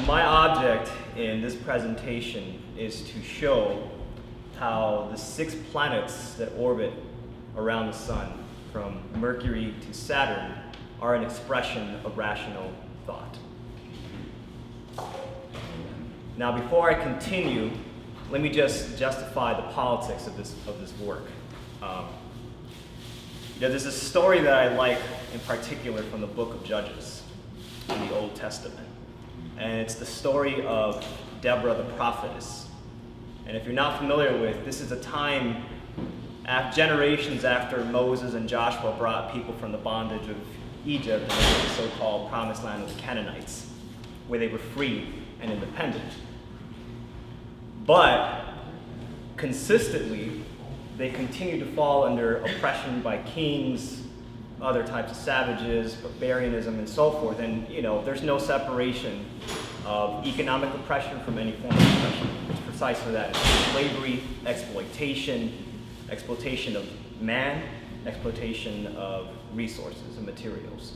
My object in this presentation is to show how the 6 planets that orbit around the sun, from Mercury to Saturn, are an expression of rational thought. Now, before I continue, let me just justify the politics of this work. There's a story that I like in particular from the book of Judges in the Old Testament. And it's the story of Deborah the Prophetess. And if you're not familiar with, this is a time generations after Moses and Joshua brought people from the bondage of Egypt into the so-called promised land of the Canaanites, where they were free and independent. But consistently, they continue to fall under oppression by kings, other types of savages, barbarianism, and so forth. And there's no separation of economic oppression from any form of oppression. It's precisely that. It's slavery, exploitation of man, exploitation of resources and materials.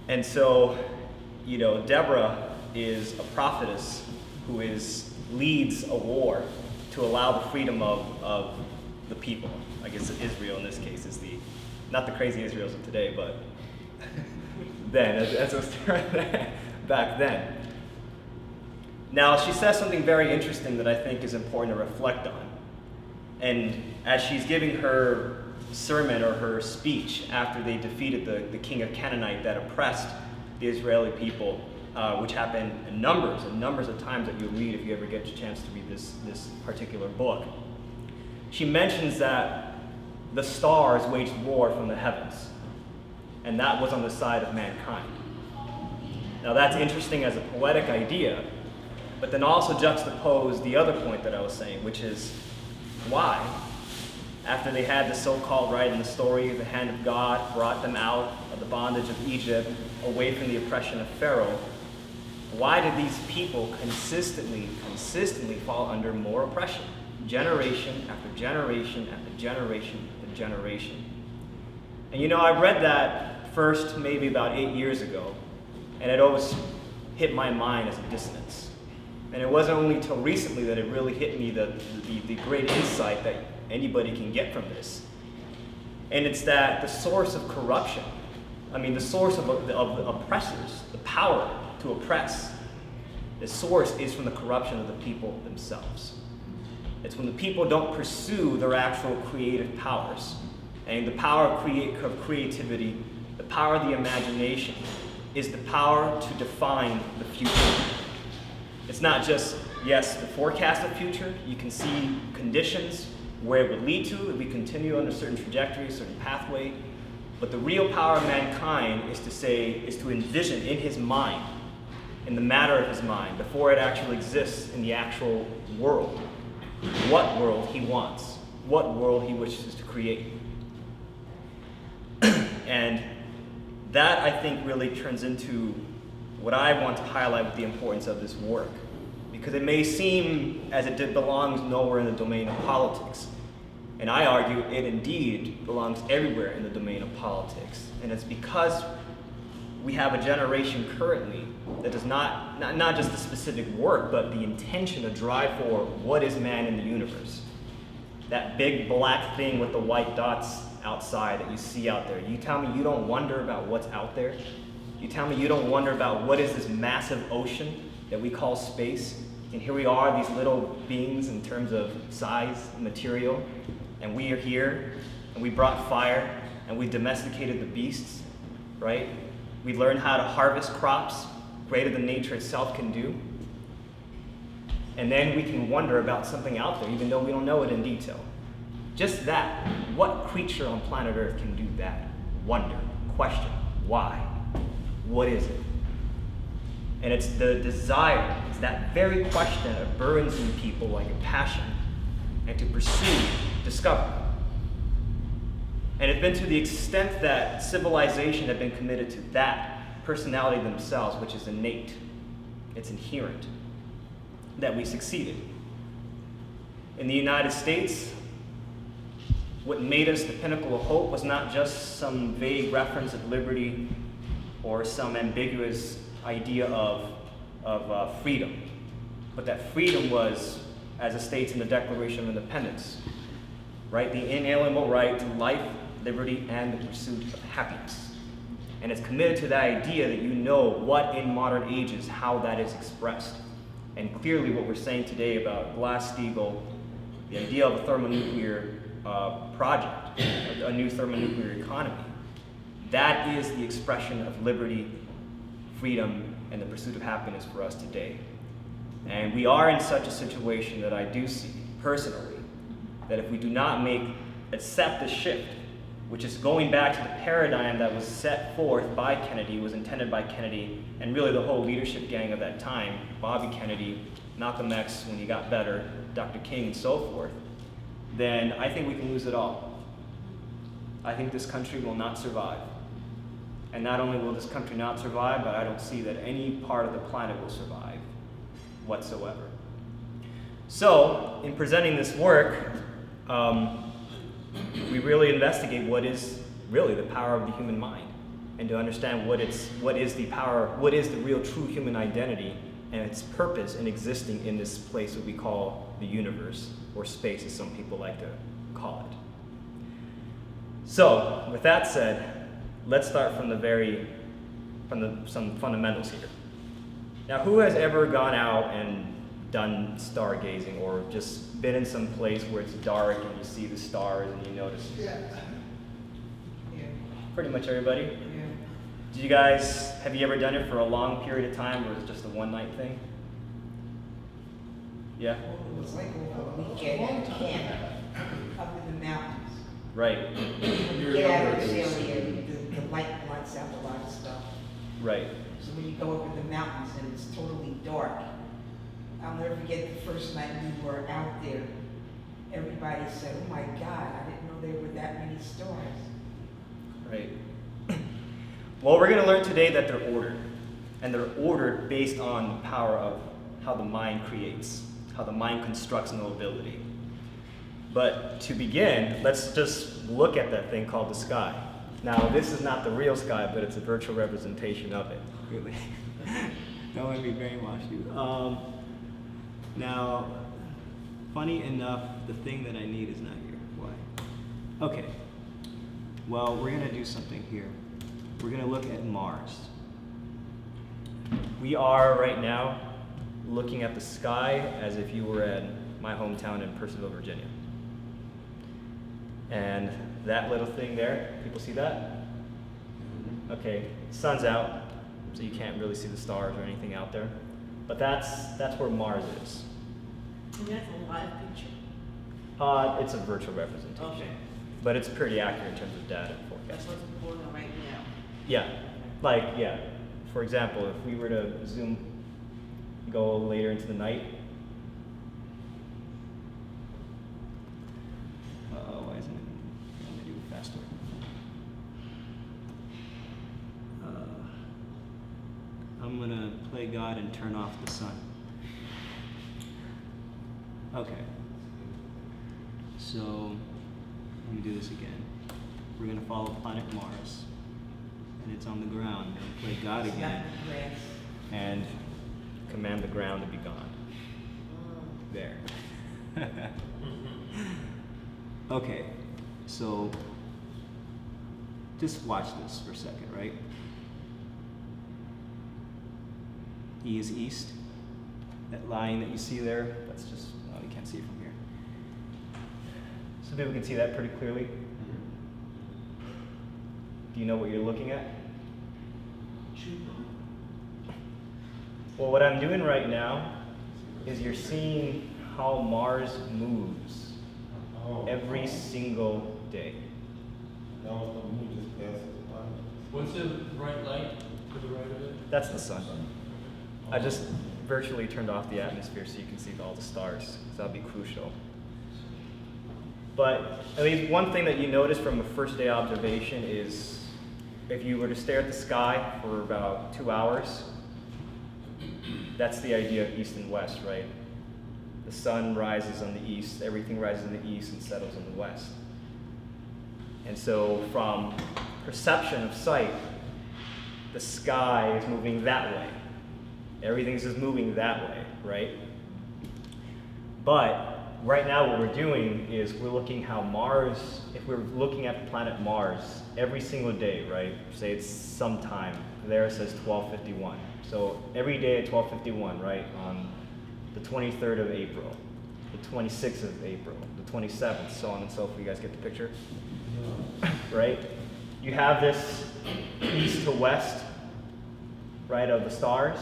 And so, Deborah is a prophetess who leads a war to allow the freedom of the people. I guess Israel in this case is not the crazy Israels of today, but then, as it was back then. Now, she says something very interesting that I think is important to reflect on. And as she's giving her sermon or her speech after they defeated the king of Canaanite that oppressed the Israeli people, which happened in numbers of times that you'll read if you ever get a chance to read this particular book. She mentions that the stars waged war from the heavens, and that was on the side of mankind. Now that's interesting as a poetic idea, but then also juxtapose the other point that I was saying, which is why, after they had the so-called, right in the story, the hand of God brought them out of the bondage of Egypt, away from the oppression of Pharaoh, why did these people consistently fall under more oppression? Generation after generation after generation after generation. And I read that first maybe about 8 years ago, and it always hit my mind as a dissonance. And it wasn't only until recently that it really hit me the great insight that anybody can get from this. And it's that the source of corruption, the source of oppressors, the power to oppress, the source is from the corruption of the people themselves. It's when the people don't pursue their actual creative powers. And the power of creativity, the power of the imagination, is the power to define the future. It's not just, yes, the forecast of future. You can see conditions where it would lead to if we continue on a certain trajectory, a certain pathway. But the real power of mankind is to envision in his mind, in the matter of his mind, before it actually exists in the actual world, what world he wants, what world he wishes to create. And that, I think, really turns into what I want to highlight with the importance of this work. Because it may seem as it belongs nowhere in the domain of politics. And I argue it indeed belongs everywhere in the domain of politics. And it's because we have a generation currently that does not just the specific work, but the intention to drive for what is man in the universe. That big black thing with the white dots outside that you see out there. You tell me you don't wonder about what's out there? You tell me you don't wonder about what is this massive ocean that we call space? And here we are, these little beings in terms of size and material, and we are here, and we brought fire, and we domesticated the beasts, right? We learned how to harvest crops greater than nature itself can do. And then we can wonder about something out there, even though we don't know it in detail. Just that. What creature on planet Earth can do that? Wonder, question, why? What is it? And it's the desire, it's that very question that burns in people like a passion, and to pursue, discover. And it's been to the extent that civilization had been committed to that personality themselves, which is innate, it's inherent, that we succeeded. In the United States, what made us the pinnacle of hope was not just some vague reference of liberty or some ambiguous idea of of freedom. But that freedom was, as it states in the Declaration of Independence, right? The inalienable right to life, liberty, and the pursuit of happiness. And it's committed to that idea that you know what in modern ages, how that is expressed. And clearly what we're saying today about Glass-Steagall, the idea of a thermonuclear project, a new thermonuclear economy, that is the expression of liberty, freedom, and the pursuit of happiness for us today. And we are in such a situation that I do see, personally, that if we do not accept the shift, which is going back to the paradigm that was set forth by Kennedy, was intended by Kennedy, and really the whole leadership gang of that time, Bobby Kennedy, Malcolm X when he got better, Dr. King, and so forth, then I think we can lose it all. I think this country will not survive. And not only will this country not survive, but I don't see that any part of the planet will survive whatsoever. So, in presenting this work, we really investigate what is really the power of the human mind, and to understand what is the real true human identity and its purpose in existing in this place that we call the universe, or space as some people like to call it. So, with that said, let's start from some fundamentals here. Now, who has ever gone out and done stargazing, or just been in some place where it's dark and you see the stars and you notice? Yeah. Pretty much everybody? Yeah. Have you ever done it for a long period of time, or is it just a one-night thing? Yeah? It was like over a weekend at camp up in the mountains. Right. When you get out of this area, the light blocks out a lot of stuff. Right. So when you go up in the mountains and it's totally dark, I'll never forget the first night we were out there. Everybody said, "Oh my God, I didn't know there were that many stars." Right. Well, we're going to learn today that they're ordered. And they're ordered based on the power of how the mind creates, how the mind constructs knowability. But to begin, let's just look at that thing called the sky. Now, this is not the real sky, but it's a virtual representation of it. Really. Don't let me brainwash you. Now, funny enough, the thing that I need is not here. Why? Okay. Well, we're going to do something here. We're going to look at Mars. We are right now looking at the sky as if you were at my hometown in Purcellville, Virginia. And that little thing there, people see that? Okay, sun's out, so you can't really see the stars or anything out there. But that's where Mars is. And that's a live picture? It's a virtual representation. Okay. But it's pretty accurate in terms of data and That's forecast. what's going on right now. Yeah. For example, if we were to go later into the night. Why isn't it? I'm gonna do it faster. I'm gonna play God and turn off the sun. Okay. So, let me do this again. We're going to follow planet Mars. And it's on the ground. And play God It's again. not grass. And command the ground to be gone. There. Okay. So, just watch this for a second, right? E is east. That line that you see there, that's just, you can't see it from here. Some people can see that pretty clearly. Do you know what you're looking at? Well, what I'm doing right now is you're seeing how Mars moves every single day. What's the bright light to the right of it? That's the sun. I just virtually turned off the atmosphere so you can see all the stars, because that'll be crucial. But at least one thing that you notice from a first day observation is if you were to stare at the sky for about 2 hours, that's the idea of east and west, right? The sun rises on the east, everything rises in the east and settles in the west. And so from perception of sight, the sky is moving that way. Everything's just moving that way, right? But right now what we're doing is we're looking how Mars, if we're looking at the planet Mars every single day, right? Say it's sometime, there it says 12:51. So every day at 12:51, right? On the 23rd of April, the 26th of April, the 27th, so on and so forth. You guys get the picture? Right? You have this east to west, right, of the stars.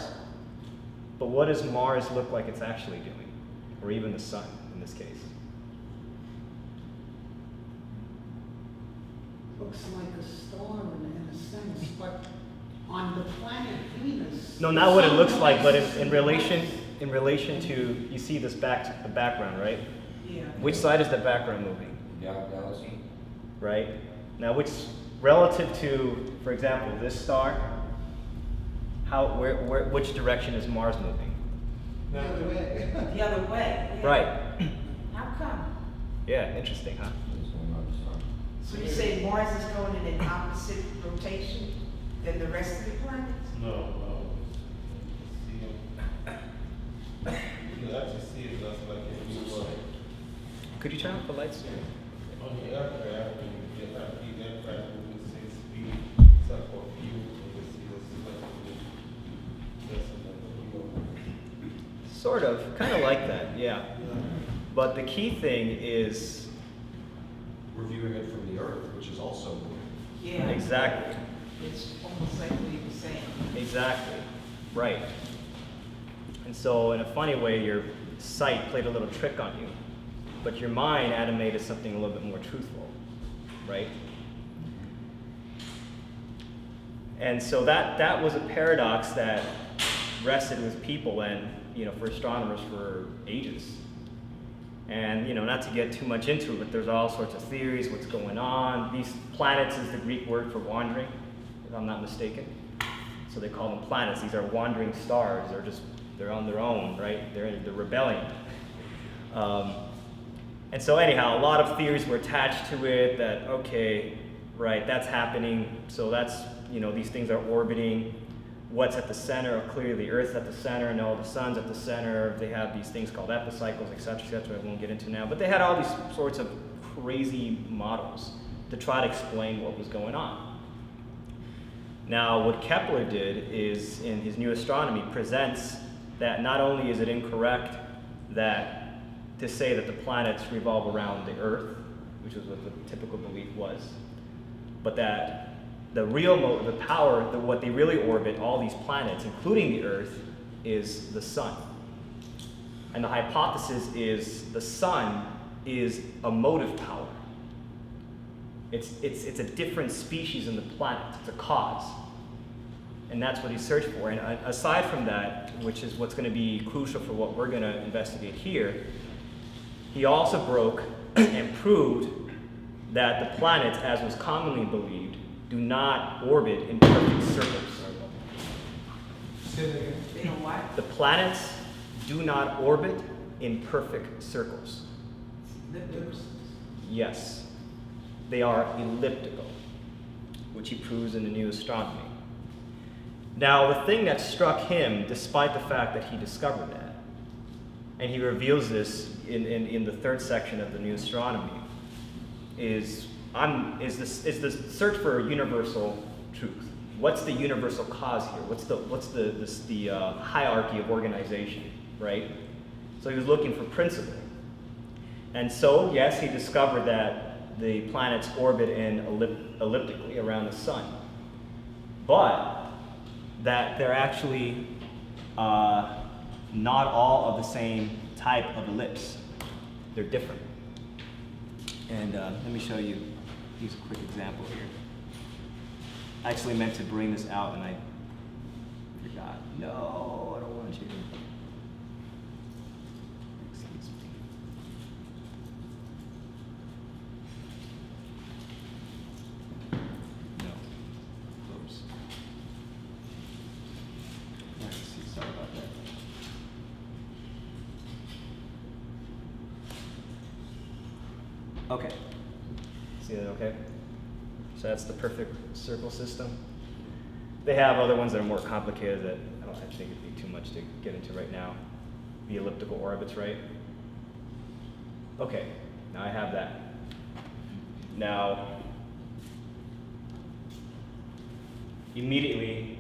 But what does Mars look like it's actually doing? Or even the sun, in this case? Looks like a star in a sense, but on the planet Venus. No, not what it looks like, but in relation to, you see this the background, right? Yeah. Which side is the background moving? Galaxy. Right? Now, relative to, for example, this star, which direction is Mars moving? The other way. The other way. Yeah. Right. How come? Yeah, interesting, huh? It's going on the sun. So you say Mars is going in an opposite rotation than the rest of the planets? No. See, you can actually see it just like if you were Could you turn off the lights? on the aircraft and you get that big aircraft moving 6 speed, except for a few, you can see this Sort of, kind of like that, yeah. But the key thing is We're viewing it from the Earth, which is also moving. Yeah. exactly, It's almost like what you were saying. exactly, right. And so in a funny way, your sight played a little trick on you, but your mind animated something a little bit more truthful, right? And so that was a paradox that rested with people and, for astronomers for ages. And, not to get too much into it, but there's all sorts of theories, what's going on. These planets is the Greek word for wandering, if I'm not mistaken. So they call them planets. These are wandering stars. They're on their own, right? They're rebelling. And so anyhow, a lot of theories were attached to it that, okay, right, that's happening. So that's, these things are orbiting. What's at the center? Clearly the Earth's at the center, no, the sun's at the center. They have these things called epicycles, etc., etc. I won't get into now. But they had all these sorts of crazy models to try to explain what was going on. Now, what Kepler did is, in his New Astronomy, presents that not only is it incorrect to say that the planets revolve around the Earth, which is what the typical belief was, but that what they really orbit, all these planets, including the Earth, is the sun. And the hypothesis is the sun is a motive power. It's a different species in the planet. It's a cause. And that's what he searched for. And aside from that, which is what's going to be crucial for what we're going to investigate here, he also broke and proved that the planets, as was commonly believed, do not orbit in perfect circles. They don't what? The planets do not orbit in perfect circles. Ellipses. Yes, they are elliptical, which he proves in the New Astronomy. Now, the thing that struck him, despite the fact that he discovered that, and he reveals this in the third section of the New Astronomy, is the search for universal truth. What's the universal cause here? What's the hierarchy of organization, right? So he was looking for principle. And so, yes, he discovered that the planets orbit elliptically around the sun, but that they're actually not all of the same type of ellipse. They're different. And let me show you. Use a quick example here. I actually meant to bring this out and I forgot. No, I don't want you. Excuse me. No. Oops. Let's see. Sorry about that. Okay. See that okay? So that's the perfect circle system. They have other ones that are more complicated that I think it'd be too much much to get into right now. The elliptical orbits, right? Okay, now I have that. Now, immediately,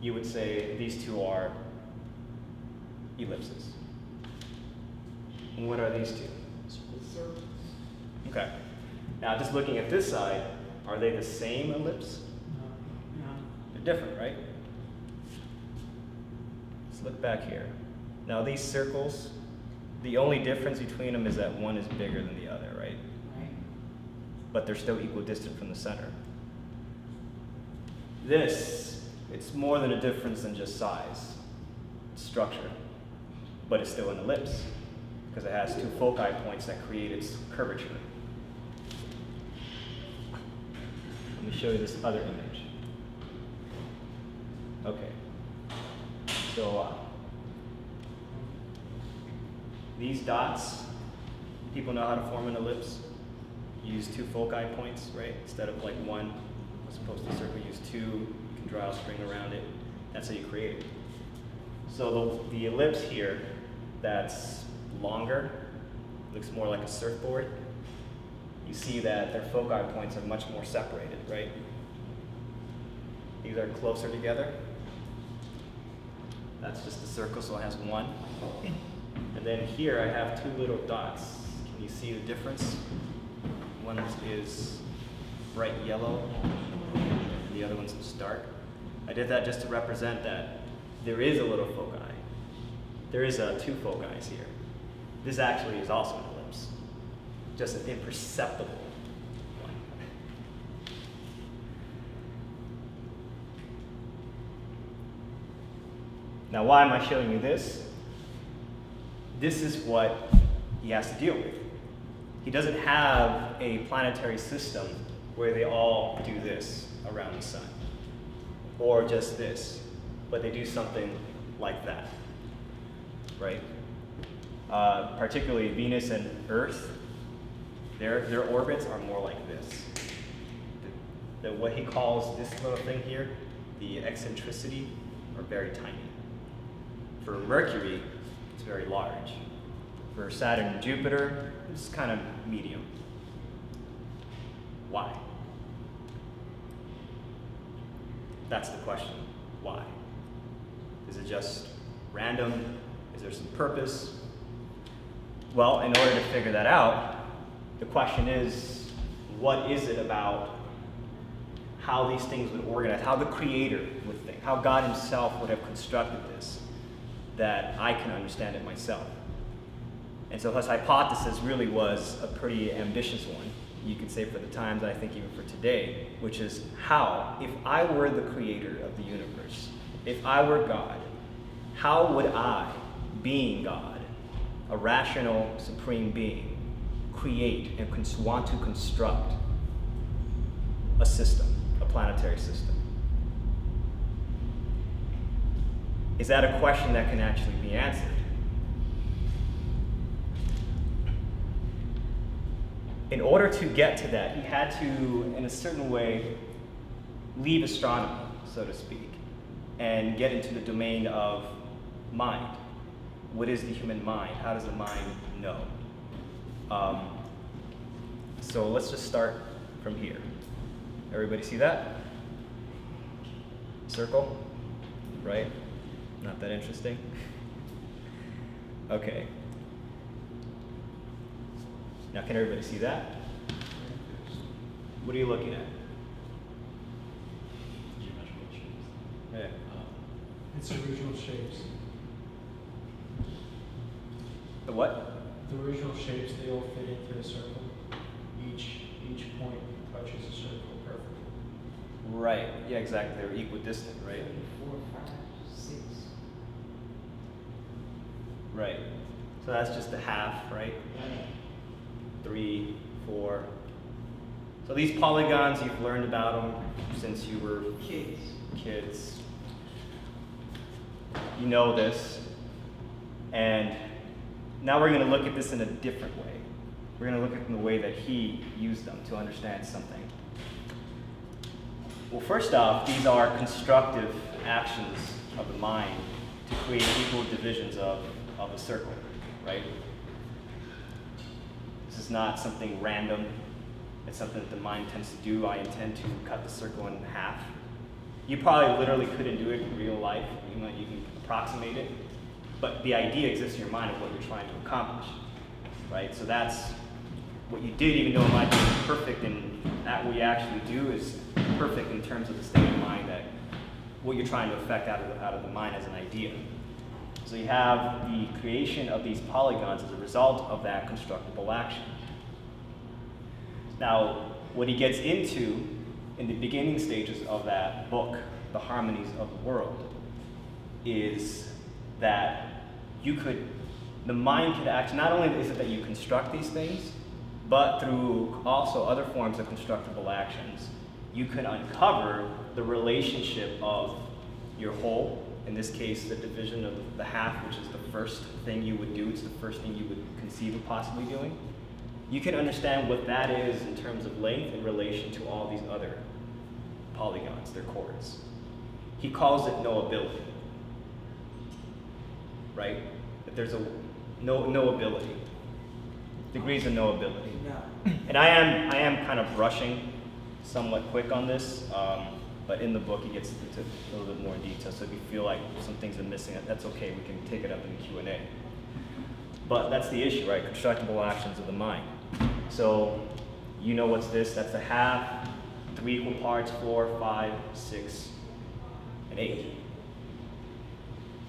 you would say these two are ellipses. And what are these two? Circles. Okay. Now, just looking at this side, are they the same ellipse? No. They're different, right? Let's look back here. Now, these circles, the only difference between them is that one is bigger than the other, right? Right. But they're still equidistant from the center. This, it's more than a difference in just size, structure, but it's still an ellipse because it has two foci points that create its curvature. Let me show you this other image. Okay. So these dots, people know how to form an ellipse. Use two foci points, right? Instead of like one, as opposed to a circle, use two. You can draw a string around it. That's how you create it. So the ellipse here, that's longer, looks more like a surfboard. You see that their foci points are much more separated, right? These are closer together. That's just a circle, so it has one. And then here I have two little dots. Can you see the difference? One is bright yellow, and the other one's just dark. I did that just to represent that there is a little foci. There is two foci here. This actually is also an ellipse, just an imperceptible one. Now, why am I showing you this? This is what he has to deal with. He doesn't have a planetary system where they all do this around the sun, or just this, but they do something like that, right? Particularly Venus and Earth, their orbits are more like this. What he calls this little thing here, the eccentricity, are very tiny. For Mercury, it's very large. For Saturn and Jupiter, it's kind of medium. Why? That's the question. Why? Is it just random? Is there some purpose? Well, in order to figure that out, the question is, what is it about how these things would organize, how the Creator would think, how God Himself would have constructed this, that I can understand it myself? And so his hypothesis really was a pretty ambitious one, you could say for the times, I think even for today, which is how, if I were the creator of the universe, if I were God, how would I, being God, a rational, supreme being, create and want to construct a system, a planetary system? Is that a question that can actually be answered? In order to get to that, he had to, in a certain way, leave astronomy, so to speak, and get into the domain of mind. What is the human mind? How does the mind know? So let's just start from here. Everybody see that? Circle, right? Not that interesting. Okay. Now, can everybody see that? What are you looking at? Yeah. It's original shapes. The what? The original shapes, they all fit into a circle. Each point touches a circle perfectly. Right. Yeah, exactly. They're equidistant, right? 4, 5, 6. Right. So that's just a half, right? 3, 4. So these polygons, you've learned about them since you were kids. You know this. And now we're going to look at this in a different way. We're going to look at it in the way that he used them to understand something. Well, first off, these are constructive actions of the mind to create equal divisions of a circle, right? This is not something random. It's something that the mind tends to do. I intend to cut the circle in half. You probably literally couldn't do it in real life. You can approximate it. But the idea exists in your mind of what you're trying to accomplish, right? So that's what you did, even though it might be perfect, and that what you actually do is perfect in terms of the state of mind that what you're trying to affect out of the mind as an idea. So you have the creation of these polygons as a result of that constructible action. Now, what he gets into in the beginning stages of that book, The Harmonies of the World, is that the mind could act, not only is it that you construct these things, but through also other forms of constructible actions, you can uncover the relationship of your whole, in this case, the division of the half, which is the first thing you would do. It's the first thing you would conceive of possibly doing. You can understand what that is in terms of length in relation to all these other polygons, their chords. He calls it knowability, right? That there's a knowability, degrees of knowability. No. And I am kind of brushing somewhat quick on this, but in the book he gets into a little bit more detail. So if you feel like some things are missing, that's okay. We can take it up in the Q&A. But that's the issue, right? Constructible actions of the mind. So you know what's this? That's a half, 3 equal parts, 4, 5, 6, and 8.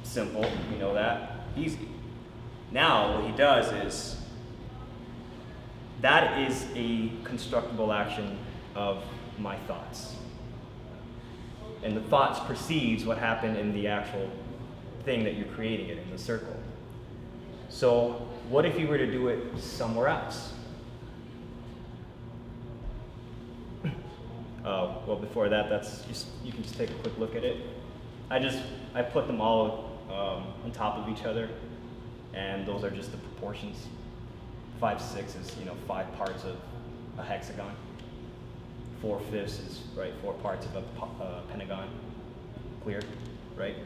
Simple, you know that, easy. Now what he does is, that is a constructible action of my thoughts. And the thoughts precedes what happened in the actual thing that you're creating it in, the circle. So what if you were to do it somewhere else? Well, before that, you can just take a quick look at it. I put them all on top of each other, and those are just the proportions. 5/6 is 5 parts of a hexagon. 4/5 is 4 parts of a pentagon. Clear, right?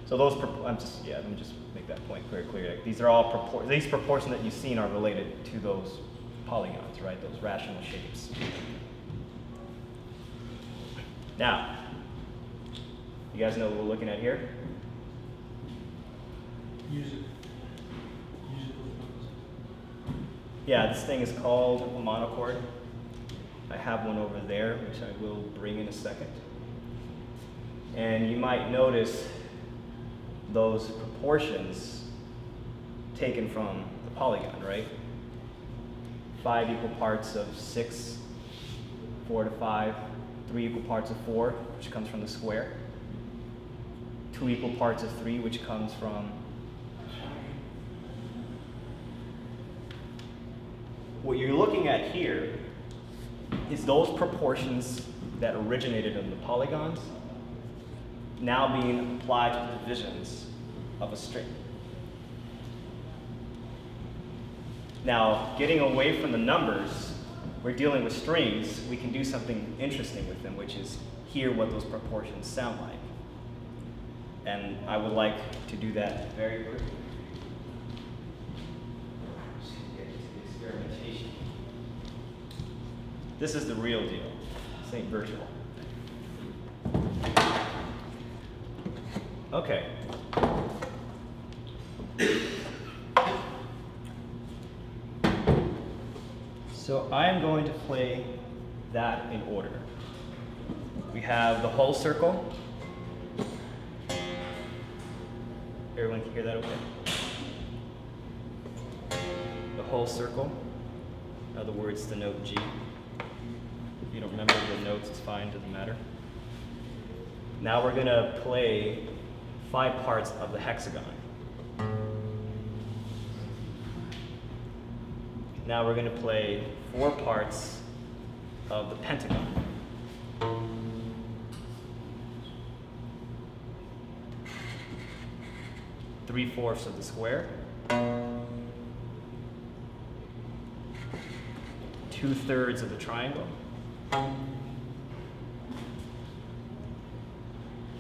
So those let me just make that point very clear. These are all these proportions that you've seen are related to those polygons, right? Those rational shapes. Now, you guys know what we're looking at here? Use it. Yeah, this thing is called a Lamont Accord. I have one over there, which I will bring in a second. And you might notice those proportions taken from the polygon, right? 5 equal parts of 6, 4 to 5, 3 equal parts of 4, which comes from the square. 2 equal parts of 3, which comes from what you're looking at here is those proportions that originated in the polygons now being applied to the divisions of a string. Now, getting away from the numbers, we're dealing with strings, we can do something interesting with them, which is hear what those proportions sound like. And I would like to do that very quickly. Just get into the experimentation. This is the real deal. This ain't virtual. Okay. So I'm going to play that in order. We have the whole circle. Everyone can hear that okay? The whole circle. In other words, the note G. If you don't remember the notes, it's fine, doesn't matter. Now we're gonna play 5 parts of the hexagon. Now we're gonna play 4 parts of the pentagon. Three-fourths of the square. 2/3 of the triangle.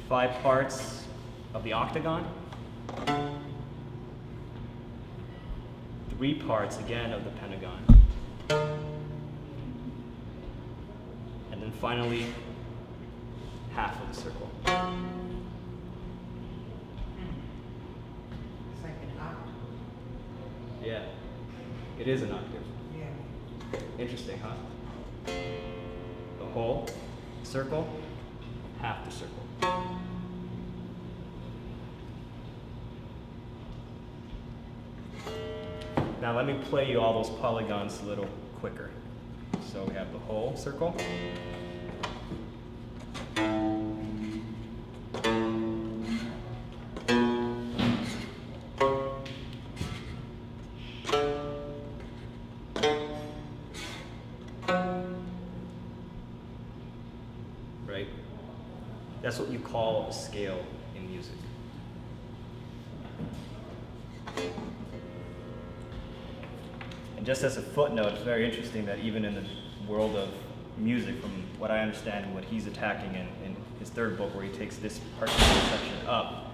5 parts of the octagon. 3 parts again of the pentagon. And then finally, half of the circle. It's like an octave. Yeah, it is an octave. Yeah. Interesting, huh? The whole circle, half the circle. Now let me play you all those polygons a little quicker. So we have the whole circle. Right? That's what you call a scale in music. And just as a footnote, it's very interesting that even in the world of music, from what I understand and what he's attacking in his third book, where he takes this particular section up,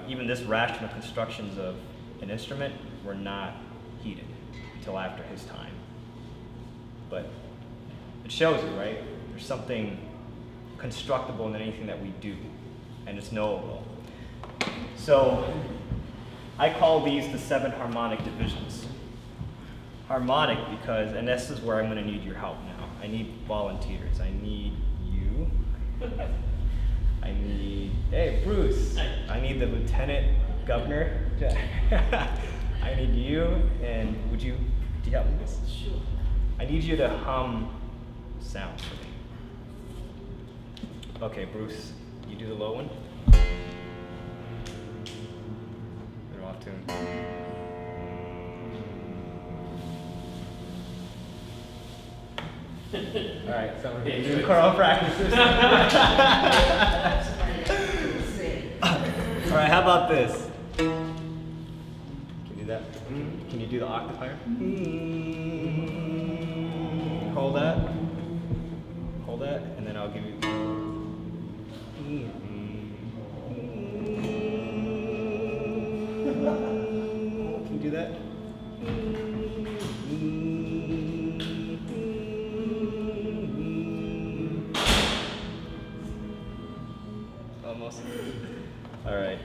even this rational constructions of an instrument were not heeded until after his time. But it shows you, right? There's something constructible in anything that we do, and it's knowable. So I call these the 7 harmonic divisions. Harmonic because, and this is where I'm going to need your help now. I need volunteers. I need you. I need, hey, Bruce. I need the lieutenant governor. I need you, and do you help me with this? Sure. I need you to hum sounds for me. Okay, Bruce, you do the low one. They're off tune. All right, so we're doing choral practices. All right, how about this? Can you do that? Can you do the octave higher? Hold that. Hold that, and then I'll give you. Can you do that? Almost. All right.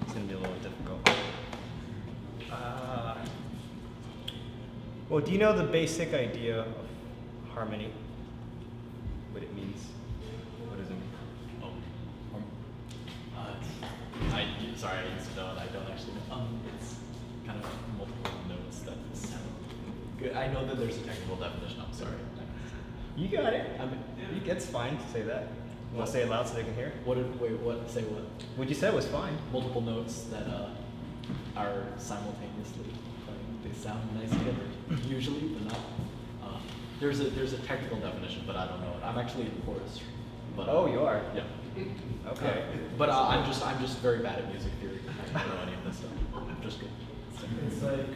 It's gonna be a little difficult. Well, do you know the basic idea of harmony? What it means? What does it mean? Sorry, I used to know, and I don't actually know. It's kind of multiple notes that sound good. I know that there's a technical definition. I'm sorry. You got it. It's fine to say that. You want to say it loud so they can hear? What? Say what? What you said was fine. Multiple notes that are simultaneously playing. They sound nice together, usually, but not. There's a technical definition, but I don't know it. I'm actually in chorus. But, Oh, you are? Yeah. Okay. But I'm just very bad at music theory. I don't know any of this stuff. I'm just good. It's like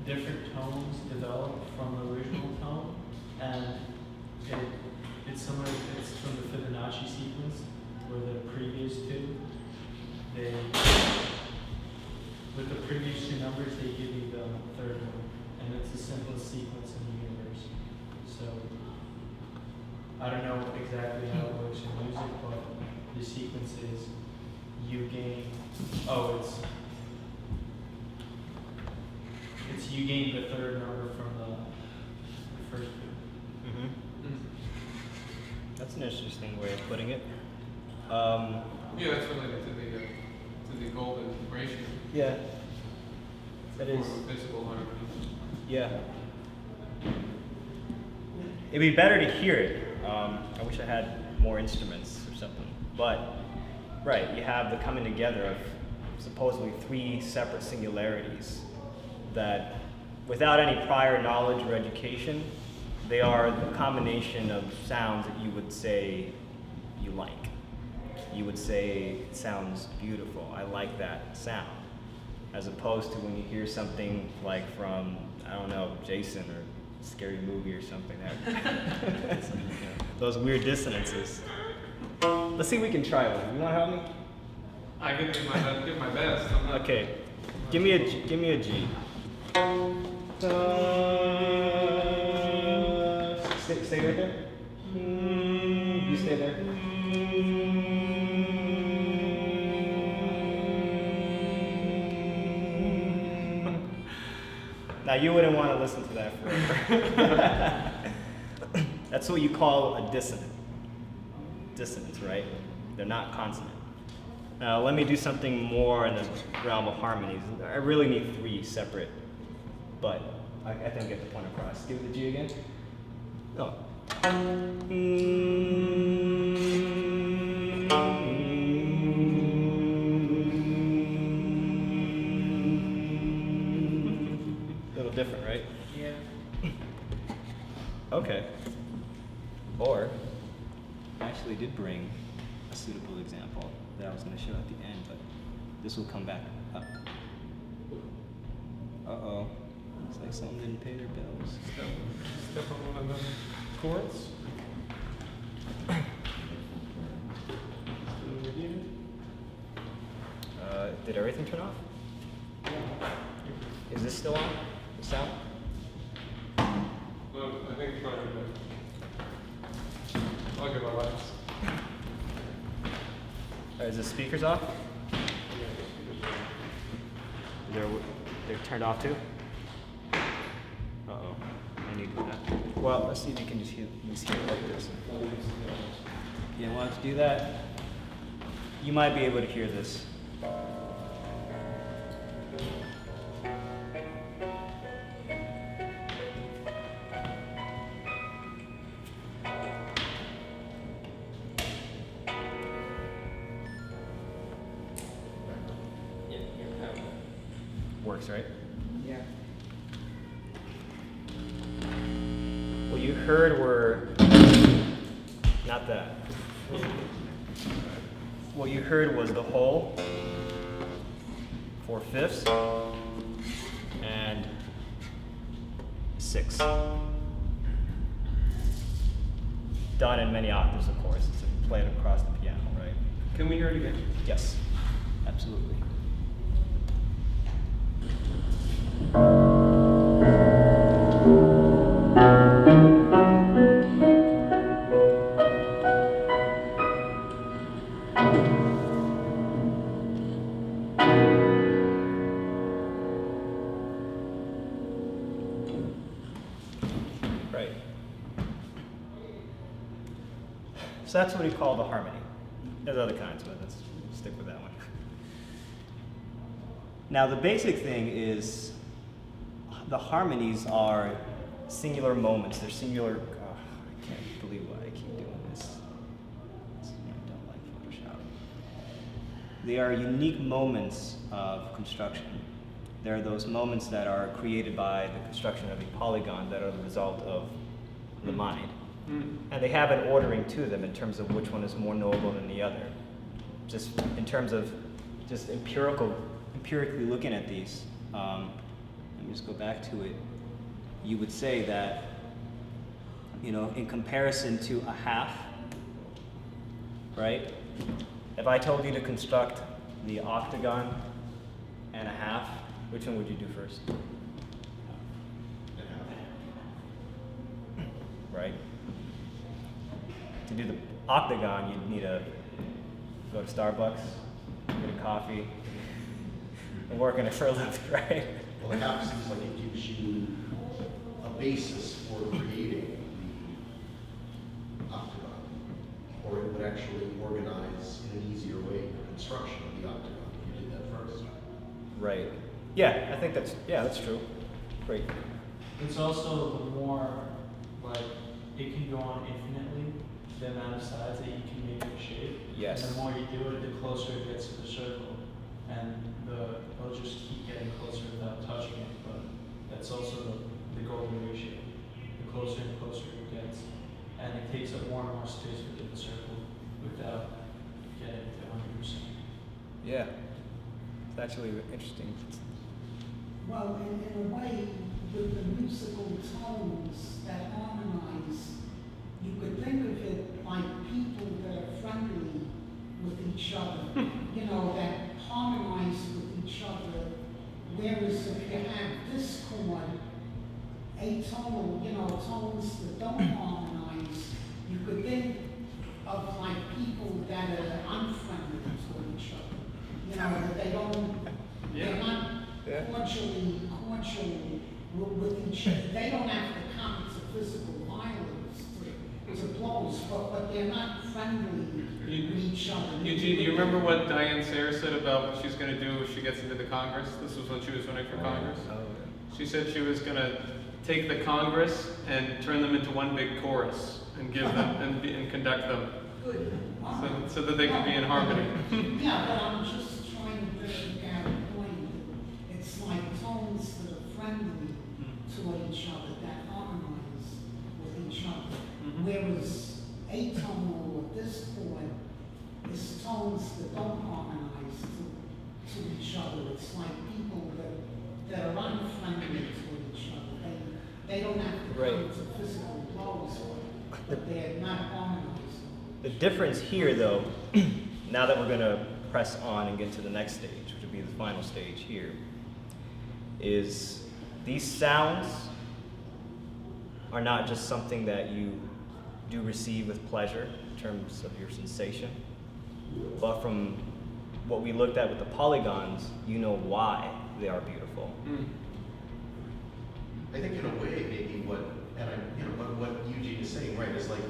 different tones develop from the original tone, and it's similar. It's from the Fibonacci sequence, where the previous two, with the previous 2 numbers, they give you the third one, and it's the simplest sequence in the universe. So I don't know exactly how it works in music, but the sequence is you gain. It's you gain the third number from the first 2. Mm-hmm. That's an interesting way of putting it. Yeah, that's related to the golden ratio. Yeah. That is. Form of physical harmony. Yeah. It'd be better to hear it. I wish I had more instruments or something. But, right, you have the coming together of supposedly 3 separate singularities that, without any prior knowledge or education, they are the combination of sounds that you would say you like. You would say, it sounds beautiful, I like that sound. As opposed to when you hear something like from, I don't know, Jason or Scary Movie or something. Those weird dissonances. Let's see if we can try one. You want to help me? I can give my best. I'm not- Okay, give me a G. Stay right there. You stay there. Now you wouldn't want to listen to that forever. That's what you call a dissonant. Dissonance, right? They're not consonant. Now let me do something more in the realm of harmonies. I really need 3 separate, but I think I get the point across. Give it the G again. No. Little different, right? Yeah. Okay. Or, I actually did bring a suitable example that I was going to show at the end, but this will come back up. Uh-oh. Looks like someone didn't pay their bills. Step on one of them chords. Did everything turn off? Is this still on? The sound? No, I think it's probably good. I'll give my lights. Is the speakers off? They're turned off too? Uh-oh. I need that. Well, let's see if you can just hear it like this. Yeah, why don't you do that? You might be able to hear this. Works, right? Yeah. What you heard were not that. What you heard was the whole, 4/5, and 6. Done in many octaves, of course. It's played across the piano, right? Can we hear it again? Yes, absolutely. Right. So that's what we call the harmony. There's other kinds, but let's stick with that one. Now the basic thing is the harmonies are singular moments. They're singular. I can't believe why I keep doing this. I don't like Photoshop. They are unique moments of construction. They're those moments that are created by the construction of a polygon that are the result of the mind. And they have an ordering to them in terms of which one is more noble than the other. Just in terms of just empirically looking at these, let me just go back to it. You would say that, you know, in comparison to a half, right? If I told you to construct the octagon and a half, which one would you do first? Right? To do the octagon, you'd need to go to Starbucks, get a coffee, and work in it for a living, right? Well, it half seems like it gives you a basis for creating the octagon, or it would actually organize in an easier way the construction of the octagon if you did that first. Right. Yeah, I think that's true. Great. It's also the more, like, it can go on infinitely, the amount of sides that you can make a shape. Yes. And the more you do it, the closer it gets to the circle. And it'll just keep getting closer without touching it, but that's also the golden ratio. The closer and closer it gets. And it takes up more and more space within the circle without getting to 100%. Yeah. It's actually interesting. Well, in a way, with the musical tones that harmonize, you could think of it like people that are friendly with each other. You know, that tone, you know, tones that don't harmonize, you could think of like people that are unfriendly to each other. You know, that they don't, they're not cordial with each other. They don't have to come to physical violence, to blows, but they're not friendly with each other. Eugene, do you remember what Diane Sayre said about what she's going to do if she gets into the Congress? This was when she was running for Congress. She said she was going to take the Congress and turn them into one big chorus and give them and conduct them, Good. so that they can be in harmony. Yeah, but I'm just trying to make out a point. It's like tones that are friendly to each other, that harmonize with each other. Whereas atonal at this point is tones that don't harmonize to each other. It's like people that are unfriendly to each other. They don't have to come to physical blows, but they're not harmonizing. The difference here, though, now that we're going to press on and get to the next stage, which will be the final stage here, is these sounds are not just something that you do receive with pleasure in terms of your sensation, but from what we looked at with the polygons, you know why they are beautiful. I think in a way, maybe what Eugene is saying, right, is like,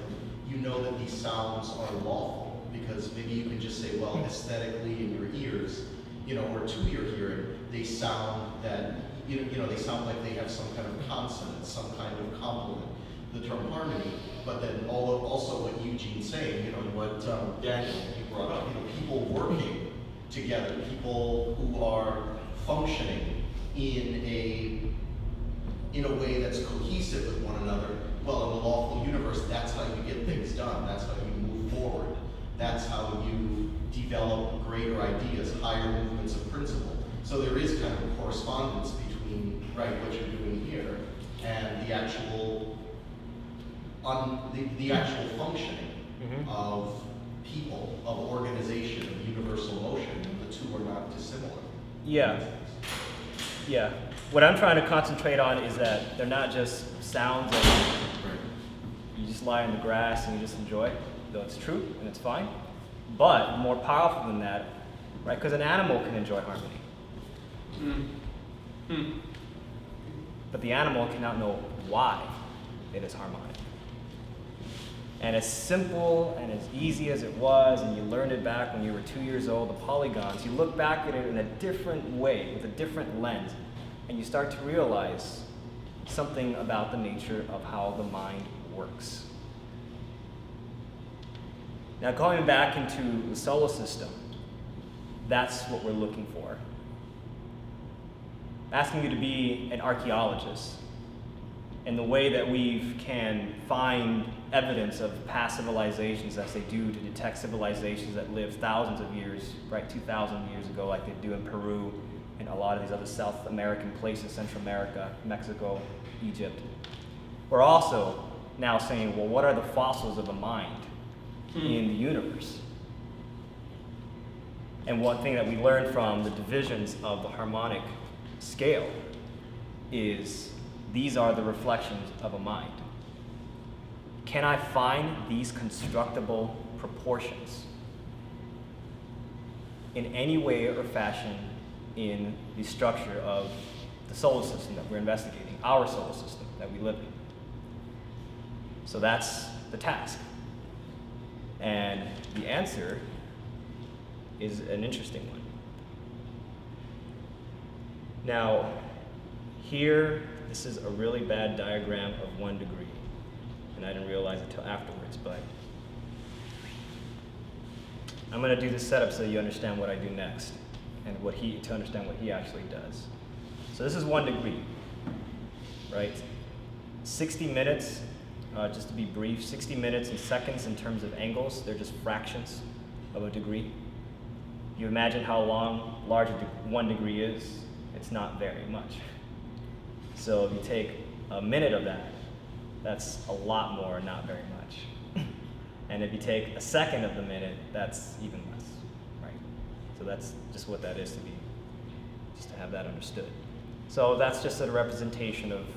you know that these sounds are lawful, because maybe you can just say, well, aesthetically in your ears, you know, or to your hearing, they sound that, you know, they sound like they have some kind of consonant, some kind of complement, the term harmony, but then also what Eugene's saying, you know, what Daniel brought up, you know, people working together, people who are functioning in a way that's cohesive with one another. Well, in a lawful universe, that's how you get things done. That's how you move forward. That's how you develop greater ideas, higher movements of principle. So there is kind of a correspondence between, right, what you're doing here and the actual the actual functioning of people, of organization, of universal motion. The two are not dissimilar. Yeah. Yeah. What I'm trying to concentrate on is that they're not just sounds that you just lie in the grass and you just enjoy, though it's true and it's fine. But more powerful than that, right? Because an animal can enjoy harmony. But the animal cannot know why it is harmonic. And as simple and as easy as it was, and you learned it back when you were 2 years old, the polygons, you look back at it in a different way, with a different lens, and you start to realize something about the nature of how the mind works. Now, going back into the solar system, that's what we're looking for. Asking you to be an archaeologist in the way that we can find evidence of past civilizations as they do to detect civilizations that lived thousands of years, right, 2,000 years ago, like they do in Peru and a lot of these other South American places, Central America, Mexico, Egypt. We're also now saying, well, what are the fossils of a mind in the universe? And one thing that we learned from the divisions of the harmonic scale is these are the reflections of a mind. Can I find these constructible proportions in any way or fashion in the structure of the solar system that we're investigating, our solar system that we live in? So that's the task. And the answer is an interesting one. Now, here, this is a really bad diagram of 1 degree. And I didn't realize it till afterwards, but I'm going to do this setup so you understand what I do next and to understand what he actually does. So this is 1 degree, right? 60 minutes, just to be brief, 60 minutes and seconds in terms of angles, they're just fractions of a degree. You imagine how large 1 degree is, it's not very much. So if you take a minute of that, that's a lot more, not very much. And if you take a second of the minute, that's even less, right? So that's just what that is just to have that understood. So that's just a representation of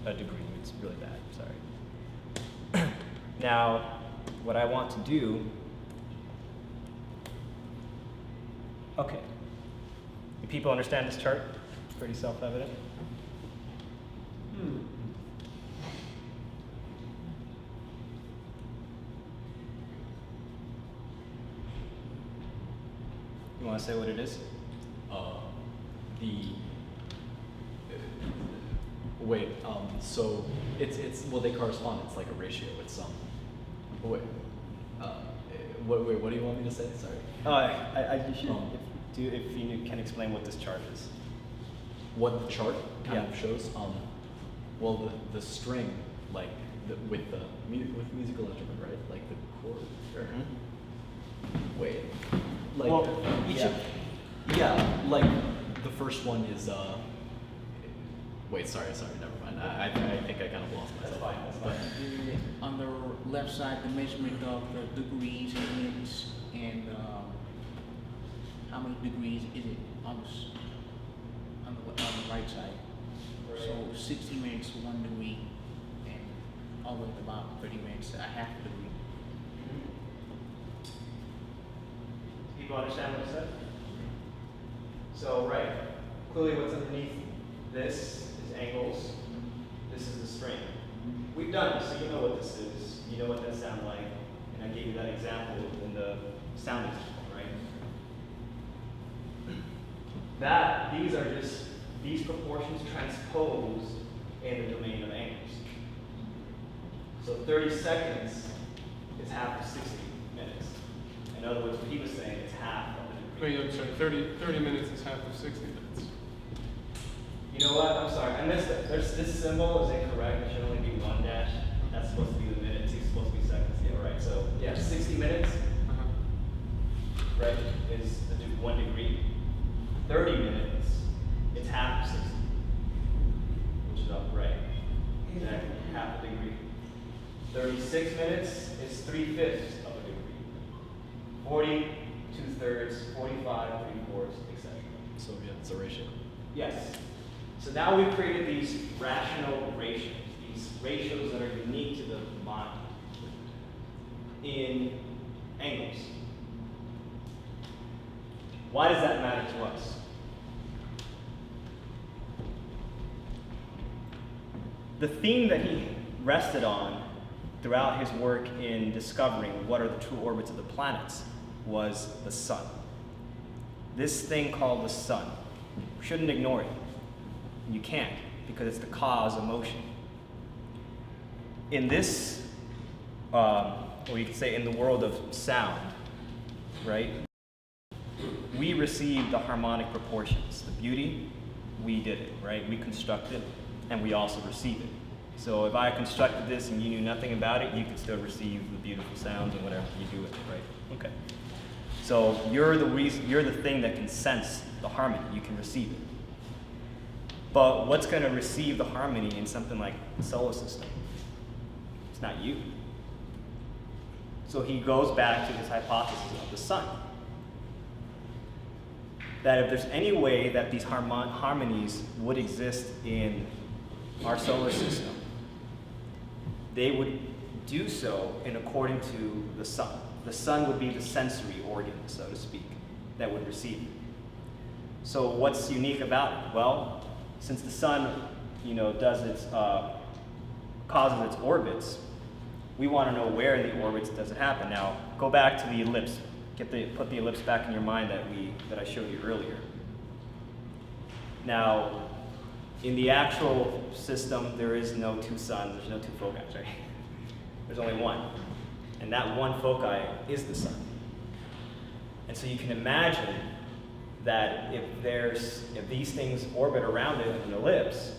a degree. It's really bad, sorry. Now, what I want to do, okay. Do people understand this chart? It's pretty self-evident. You want to say what it is? So it's well, they correspond. It's like a ratio. It's wait, what do you want me to say? Sorry. You should, if you can explain what this chart is. What the chart kind Yeah. of shows. Well, the string, like with musical instrument, right? Like the chord. Wait. Like Well, yeah, like the first one is wait, sorry, never mind. I think I kind of lost myself. That's fine. On the left side, the measurement of the degrees and minutes, and how many degrees is it on the right side? So 60 minutes, 1 degree, and all the way to about 30 minutes, a half degree. People understand what I said? So, right, clearly what's underneath this is angles, this is the string. We've done this, so you know what this is, you know what that sounds like, and I gave you that example in the sound example, right? These are just, these proportions transposed in the domain of angles. So 30 seconds is half of 60 minutes. In other words, what he was saying is half of the degree. Wait, I'm sorry, 30 minutes is half of 60 minutes. You know what? I'm sorry. I missed it. This symbol is incorrect. It should only be 1 dash. That's supposed to be the minutes. It's supposed to be seconds. Yeah, right. So, yeah, 60 minutes, right, is 1 degree. 30 minutes, it's half of 60, which is up, right? Exactly, half a degree. 36 minutes is 3/5 of a degree. 40, 2/3, 45, 3/4, etc. So yeah, it's a ratio. Yes. So now we've created these rational ratios, these ratios that are unique to the mind in angles. Why does that matter to us? The theme that he rested on throughout his work in discovering what are the true orbits of the planets was the sun. This thing called the sun. We shouldn't ignore it. You can't, because it's the cause of motion. In this, or you could say in the world of sound, right? We receive the harmonic proportions. The beauty, we did it, right? We constructed, and we also receive it. So if I constructed this and you knew nothing about it, you could still receive the beautiful sounds and whatever you do with it, right? Okay. So you're the thing that can sense the harmony. You can receive it. But what's going to receive the harmony in something like the solar system? It's not you. So he goes back to his hypothesis of the sun. That if there's any way that these harmonies would exist in our solar system, they would do so in according to the sun. The sun would be the sensory organ, so to speak, that would receive it. So what's unique about it? Well, since the sun, does its causes its orbits, we want to know where in the orbits does it happen. Now, go back to the ellipse. Put the ellipse back in your mind that I showed you earlier. Now, in the actual system, there is no two suns, there's no two foci, right? There's only one. And that one foci is the sun. And so you can imagine that if these things orbit around it in an ellipse,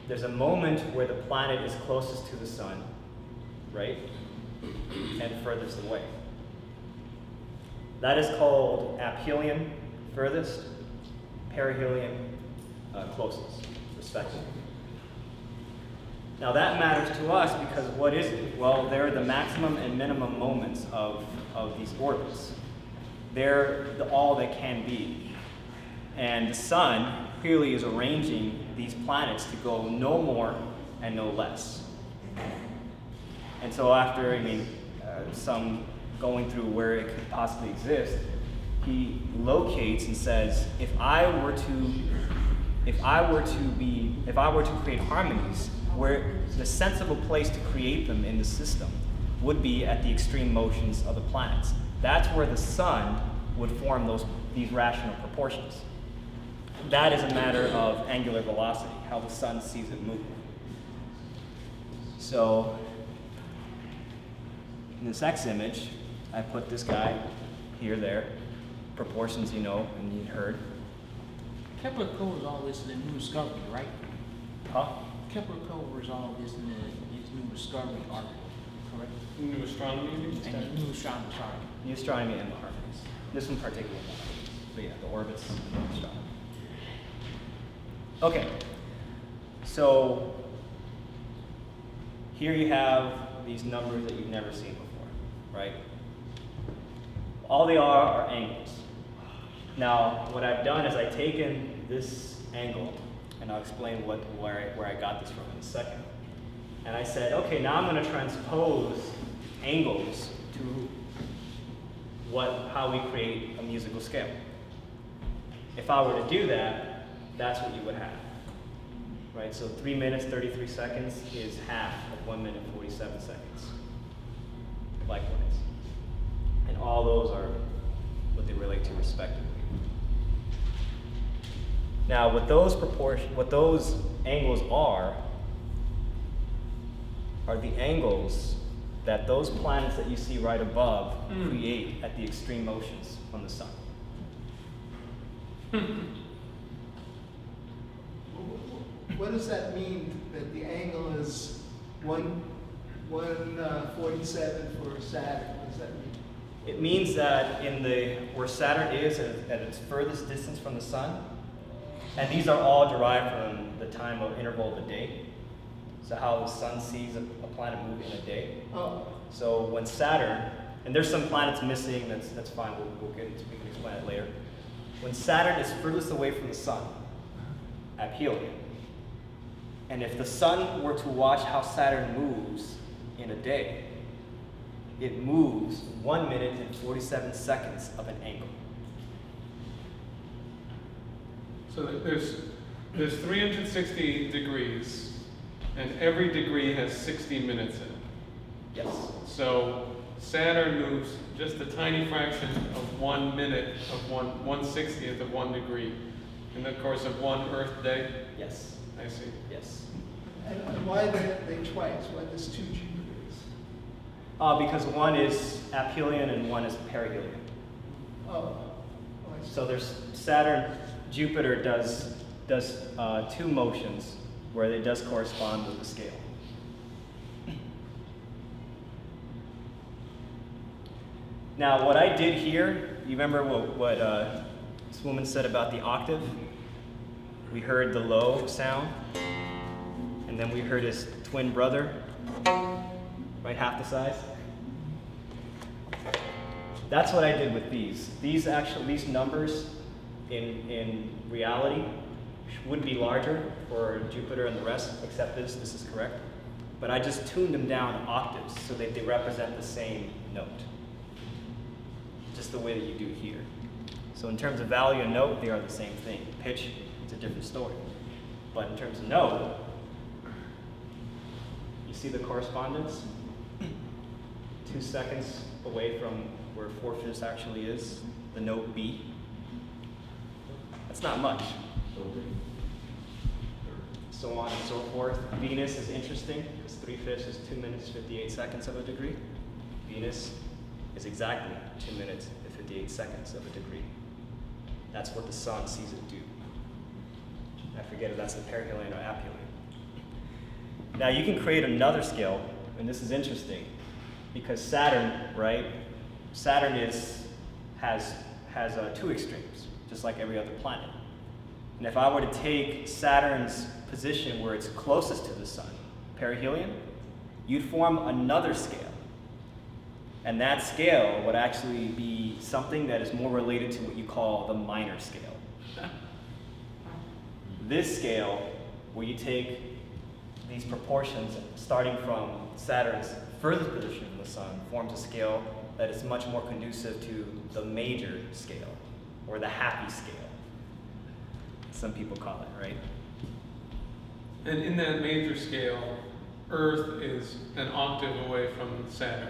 there's a moment where the planet is closest to the sun, right? And furthest away. That is called aphelion, furthest, perihelion, closest, respectively. Now that matters to us because what is it? Well, they're the maximum and minimum moments of these orbits. They're all they can be. And the sun clearly is arranging these planets to go no more and no less. And so after, some going through where it could possibly exist, he locates and says, if I were to create harmonies, where the sensible place to create them in the system would be at the extreme motions of the planets. That's where the sun would form these rational proportions. That is a matter of angular velocity, how the sun sees it move. So, in this X image, I put this guy here, there, proportions and you heard. Kepler covers all this in the new discovery, right? Huh? Kepler covers all this in his new discovery article, correct? New astronomy, you mean? And the new astronomy, sorry. New astronomy and the harmonies. This one particularly, but yeah, the orbits and the astronomy. Okay, so here you have these numbers that you've never seen before, right? All they are angles. Now, what I've done is I've taken this angle, and I'll explain where I got this from in a second. And I said, okay, now I'm going to transpose angles to how we create a musical scale. If I were to do that, that's what you would have, right? So 3 minutes, 33 seconds is half of 1 minute, 47 seconds, likewise. And all those are what they relate to respectively. Now, what those angles are the angles that those planets that you see right above create at the extreme motions from the sun. What does that mean, that the angle is 147 for Saturn? What does that mean? It means that where Saturn is at its furthest distance from the sun, and these are all derived from the time of interval of the day. So how the sun sees a planet move in a day. Oh. So when Saturn, and there's some planets missing, that's fine, we can explain it later. When Saturn is furthest away from the sun, aphelion, and if the sun were to watch how Saturn moves in a day, it moves 1 minute and 47 seconds of an angle. So there's 360 degrees, and every degree has 60 minutes in it. Yes. So Saturn moves just a tiny fraction of 1 minute of 1/60th of 1 degree in the course of 1 Earth day. Yes. I see. Yes. And why are they twice? Why there's 2 Jupiters? Because one is aphelion and one is perihelion. Oh, I see. So there's Saturn, Jupiter does 2 motions where it does correspond with the scale. Now, what I did here, you remember what this woman said about the octave? We heard the low sound, and then we heard his twin brother, right, half the size. That's what I did with these. These numbers in reality would be larger for Jupiter and the rest, except this is correct. But I just tuned them down octaves so that they represent the same note. Just the way that you do here. So in terms of value and note, they are the same thing. Pitch, it's a different story. But in terms of note, you see the correspondence? 2 seconds away from where 4/5 actually is, the note B. That's not much. So on and so forth. Venus is interesting because 3/5 is 2 minutes, 58 seconds of a degree. Venus is exactly 2 minutes and 58 seconds of a degree. That's what the sun sees it do. I forget if that's the perihelion or aphelion. Now you can create another scale, and this is interesting because Saturn, right? Saturn has 2 extremes, just like every other planet. And if I were to take Saturn's position where it's closest to the sun, perihelion, you'd form another scale. And that scale would actually be something that is more related to what you call the minor scale. This scale, where you take these proportions, starting from Saturn's furthest position from the sun, forms a scale that is much more conducive to the major scale, or the happy scale, some people call it, right? And in that major scale, Earth is an octave away from Saturn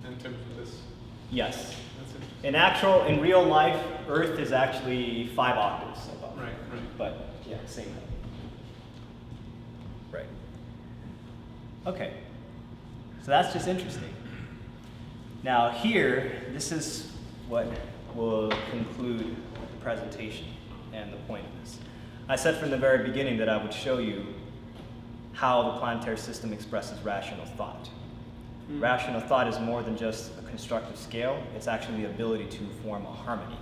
in terms of this. Yes. That's interesting. In real life, Earth is actually 5 octaves above. Right. But yeah, same height. Right. Okay. So that's just interesting. Now here, this is what will conclude the presentation and the point of this. I said from the very beginning that I would show you how the planetary system expresses rational thought. Rational thought is more than just a constructive scale, it's actually the ability to form a harmony.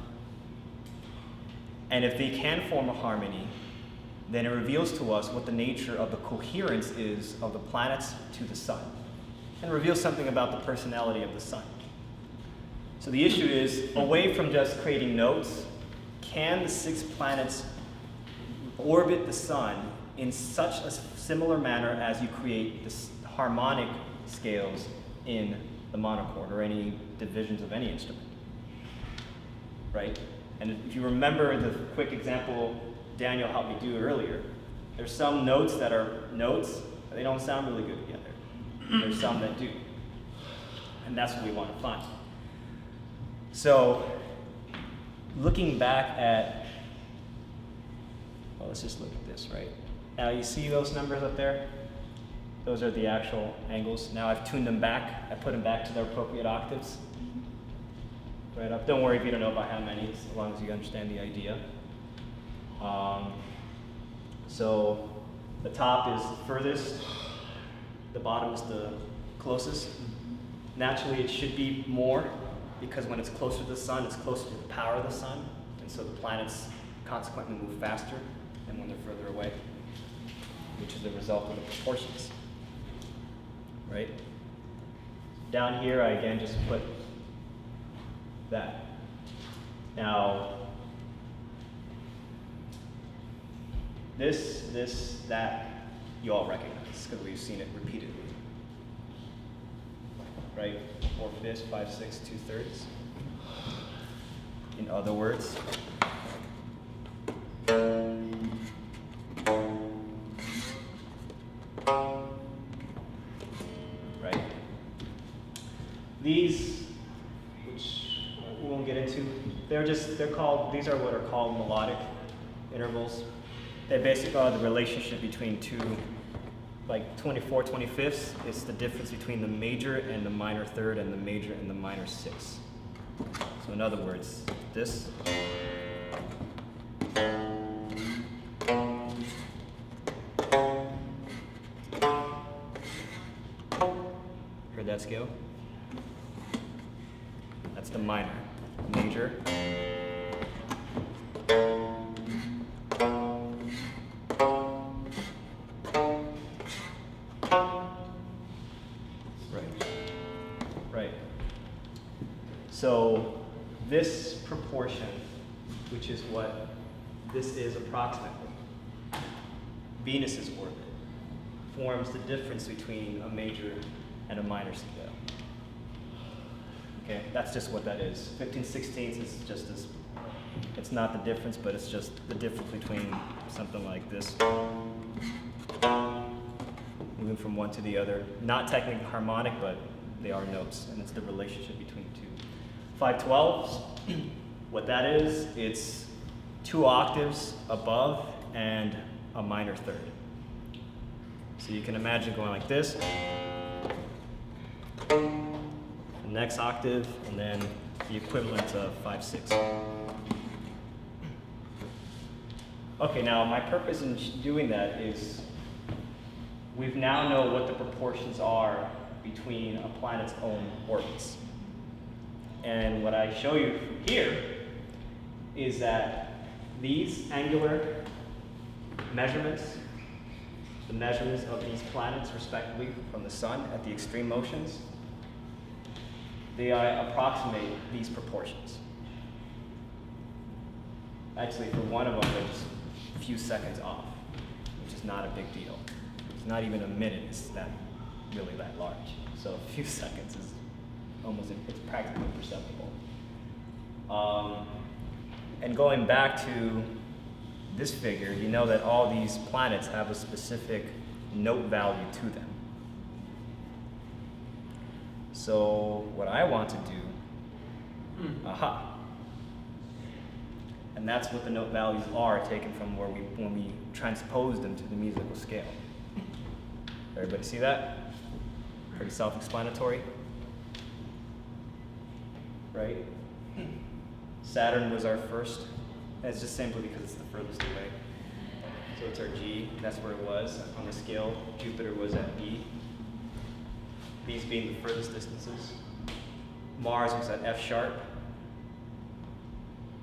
And if they can form a harmony, then it reveals to us what the nature of the coherence is of the planets to the sun, and reveals something about the personality of the sun. So the issue is, away from just creating notes, can the 6 planets orbit the sun in such a similar manner as you create the harmonic scales in the monochord or any divisions of any instrument, right? And if you remember the quick example Daniel helped me do earlier, there's some notes that are notes, but they don't sound really good together. There's some that do. And that's what we want to find. So, looking back at, well, let's just look at this, right? Now you see those numbers up there? Those are the actual angles. Now I've tuned them back. I put them back to their appropriate octaves. Right up. Don't worry if you don't know about how many, as long as you understand the idea. So the top is the furthest, the bottom is the closest. Naturally, it should be more, because when it's closer to the sun, it's closer to the power of the sun, and so the planets consequently move faster than when they're further away, which is the result of the proportions, right? Down here, I again just put that. Now, that, you all recognize, because we've seen it repeatedly. Right? 4/5, 5/6, 2/3. In other words, right? These, which we won't get into, these are what are called melodic intervals. They basically are the relationship between two, like 24, 25ths. It's the difference between the major and the minor third and the major and the minor sixth. So in other words, this. Heard that scale? That's the minor. Major. So this proportion, which is what this is approximately, Venus's orbit, forms the difference between a major and a minor scale. Okay, that's just what that is. 15/16 is just as, it's not the difference, but it's just the difference between something like this, moving from one to the other. Not technically harmonic, but they are notes, and it's the relationship between the two. 5/12, what that is, it's 2 octaves above and a minor third. So you can imagine going like this, the next octave, and then the equivalent of 5/6. Okay, now my purpose in doing that is we now know what the proportions are between a planet's own orbits. And what I show you here is that these angular measurements, the measurements of these planets respectively from the sun at the extreme motions, they approximate these proportions. Actually, for one of them, they're just a few seconds off, which is not a big deal. It's not even a minute, it's really that large. So a few seconds is it's practically imperceptible. And going back to this figure, you know that all these planets have a specific note value to them. So what I want to do, and that's what the note values are taken from when we transpose them to the musical scale. Everybody see that? Pretty self-explanatory, right? Saturn was our first. That's just simply because it's the furthest away. So it's our G, that's where it was on the scale. Jupiter was at B. These being the furthest distances. Mars was at F sharp.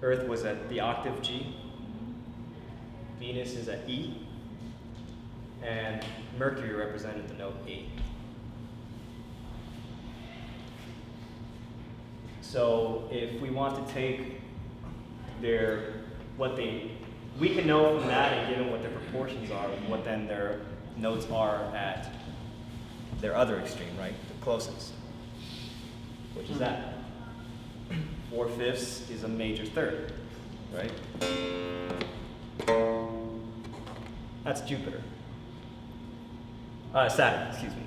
Earth was at the octave G. Venus is at E. And Mercury represented the note A. So if we want to take we can know from that, and given what their proportions are, what then their notes are at their other extreme, right? The closest. Which is that? 4/5 is a major third, right? That's Jupiter. Saturn, excuse me.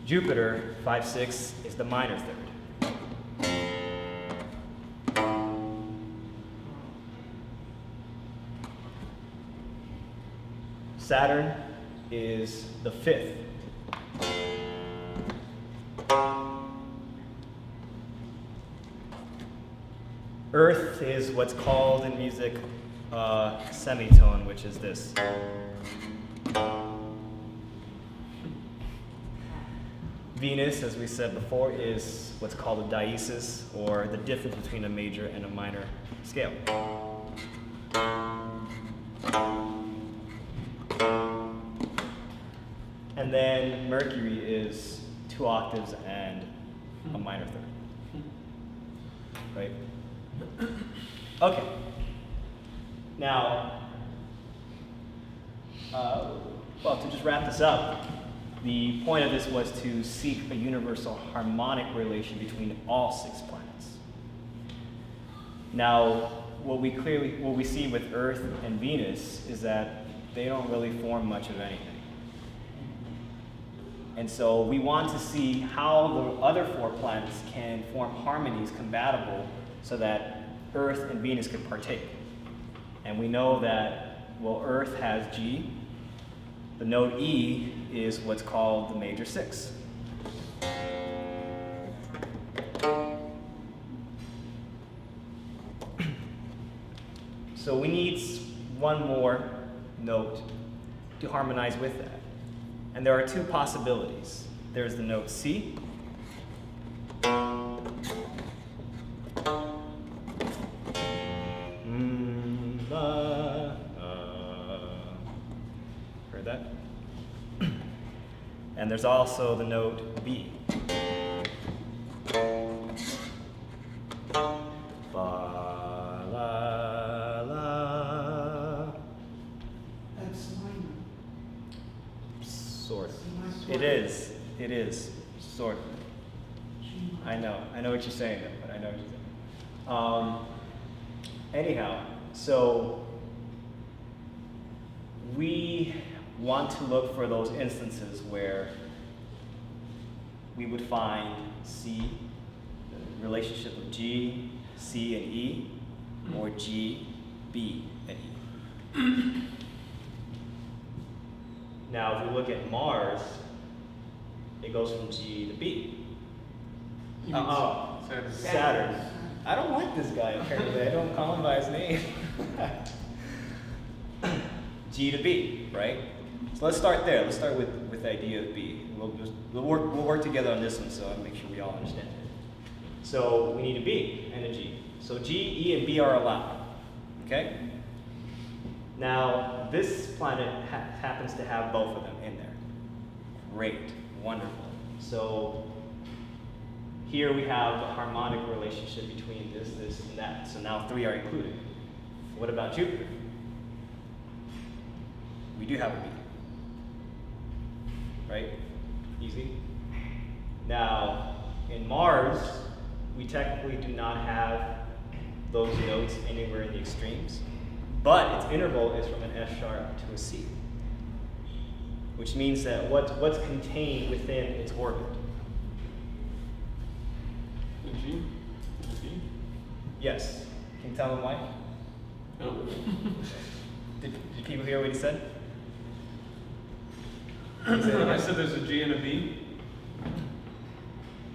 Jupiter, 5/6, is the minor third. Saturn is the 5th. Earth is what's called in music semitone, which is this. Venus, as we said before, is what's called a diesis, or the difference between a major and a minor scale. And then Mercury is 2 octaves and a minor third. Right? Okay. Now, well, to just wrap this up, the point of this was to seek a universal harmonic relation between all 6 planets. Now, what we see with Earth and Venus is that they don't really form much of anything. And so we want to see how the other 4 planets can form harmonies compatible so that Earth and Venus can partake. And we know that, well, Earth has G. The note E is what's called the major 6. So we need one more note to harmonize with that. And there are 2 possibilities. There's the note C. Heard that? And there's also the note B. It is, sort of. I know what you're saying, but I know what you're saying. Anyhow, so we want to look for those instances where we would find C, the relationship of G, C, and E, or G, B, and E. Now, if we look at Mars, it goes from G to B. Saturn. I don't like this guy, apparently. I don't call him by his name. G to B, right? So let's start there. Let's start with the idea of B. We'll work together on this one, so I'll make sure we all understand it. So we need a B and a G. So G, E, and B are allowed. Okay? Now, this planet happens to have both of them in there. Great. Wonderful. So here we have a harmonic relationship between this, and that. So now 3 are included. What about Jupiter? We do have a B. right? Easy. Now, in Mars, we technically do not have those notes anywhere in the extremes, but its interval is from an F sharp to a C, which means that what's contained within its orbit. The G? The G? Yes. Can you tell them why? No. Did people hear what he said? I said there's a G and a B. Do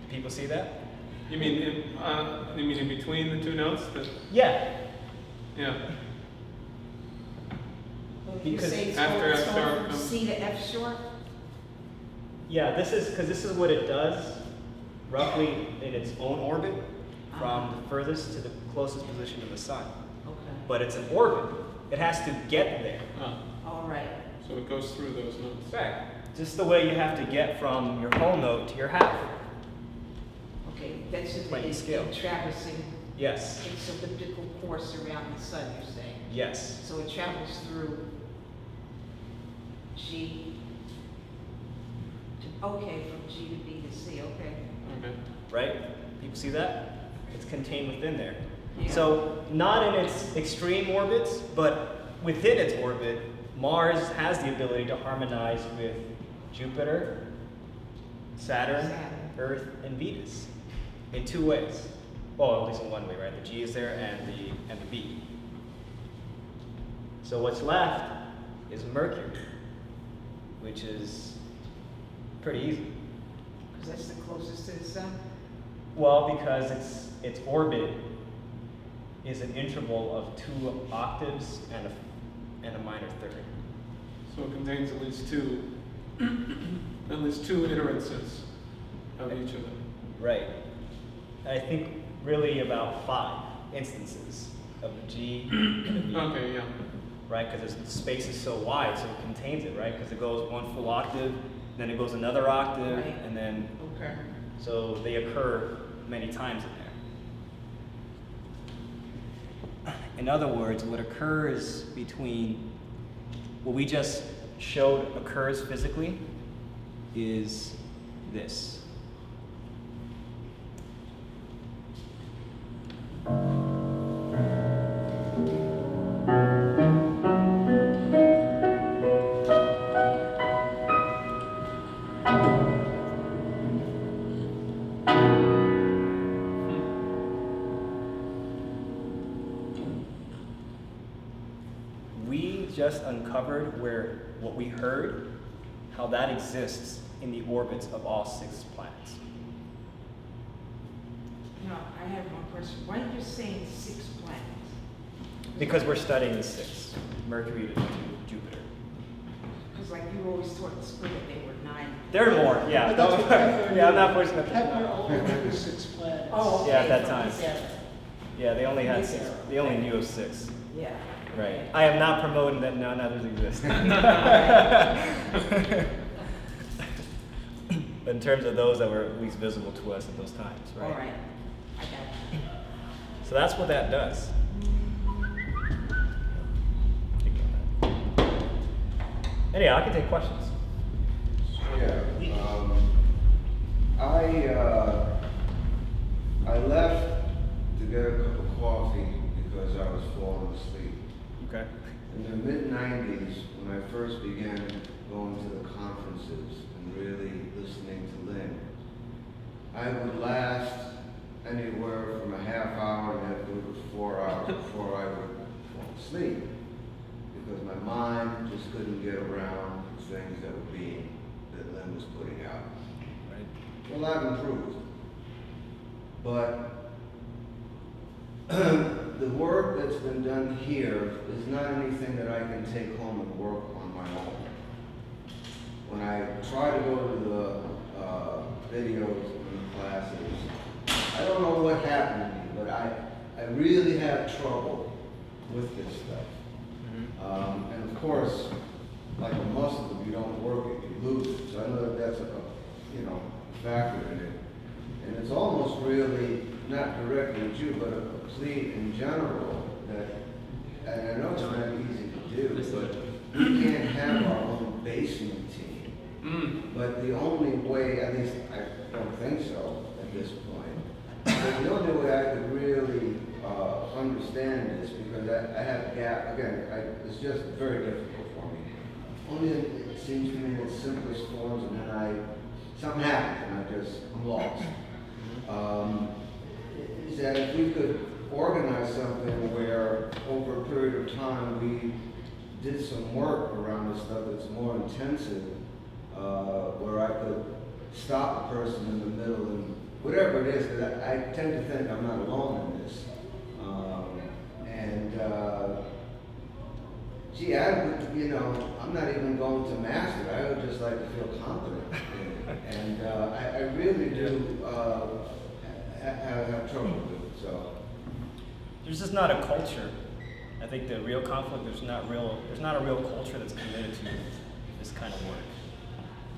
people see that? You mean in between the two notes? Yeah. Yeah. Well, if you Because say it's after going F sharp from comes- C to F sharp, Yeah, this is what it does roughly in its own orbit from the furthest to the closest position of the sun. okay, But it's an orbit. It has to get there. all right. So it goes through those notes. Right. Just the way you have to get from your whole note to your half. Okay, that's just Like in scale. traversing Yes. its elliptical course around the sun, you're saying? Yes. So it travels through G to, okay, from G to B to C, okay. Okay. Right? People see that? It's contained within there. Yeah. So not in its extreme orbits, but within its orbit, Mars has the ability to harmonize with Jupiter, Saturn, Earth, and Venus in two ways. Well, at least in one way, right? The G is there and the B. So what's left is Mercury, which is pretty easy. Because that's the closest to the sun? Well, because its orbit is an interval of 2 octaves and a minor third. So it contains at least two iterances of each of them. Right. I think really about 5 instances of the G and the B. Okay, yeah. Right, because the space is so wide, so it contains it, right? Because it goes 1 full octave, then it goes another octave, Right. and then, Okay. so they occur many times in there. In other words, what occurs between what we just showed occurs physically is this. We just uncovered what we heard, how that exists in the orbits of all 6 planets. Now, I have one question. Why are you saying 6 planets? Because we're studying the 6, Mercury to Jupiter. Because like you always taught in school that they were 9. There are more, yeah. But that's what Kepler Yeah, I'm not knew. pushing it. Kepler only knew 6 planets. Oh, okay. Yeah, at that from time. his era. Yeah, they only had His 6. era. They only knew of 6. Yeah. Right. I am not promoting that none others exist. But in terms of those that were at least visible to us at those times, right? All right. I got it. So that's what that does. Anyhow, I can take questions. Yeah, I left to get a cup of coffee because I was falling asleep. Okay. In the mid-90s, when I first began going to the conferences and really listening to Lynn, I would last anywhere from a half hour and after it was 4 hours before I would fall asleep, because my mind just couldn't get around the things that Lynn was putting out. Right. Well, I've improved, but the work that's been done here is not anything that I can take home and work on my own. When I try to go to the videos and the classes, I don't know what happened to me, but I really have trouble with this stuff. And of course, like a muscle, if you don't work it, you lose it. So I know that that's a factor in it. And it's almost really not directly at you, but a plea in general that, and I know it's not easy to do, but we can't have our own basement team But the only way, at least I don't think so at this point, but the only way I could really understand this, because I have gap, again, it's just very difficult for me. Only it seems to me in its simplest forms, and then something happens and I'm lost. Is that if we could organize something where over a period of time we did some work around this stuff that's more intensive, where I could stop a person in the middle and whatever it is, because I tend to think I'm not alone in this. Gee, I would, I'm not even going to master it. I would just like to feel confident in it. And I really do have trouble with it, so. There's just not a culture. I think the real conflict, there's not a real culture that's committed to this kind of work.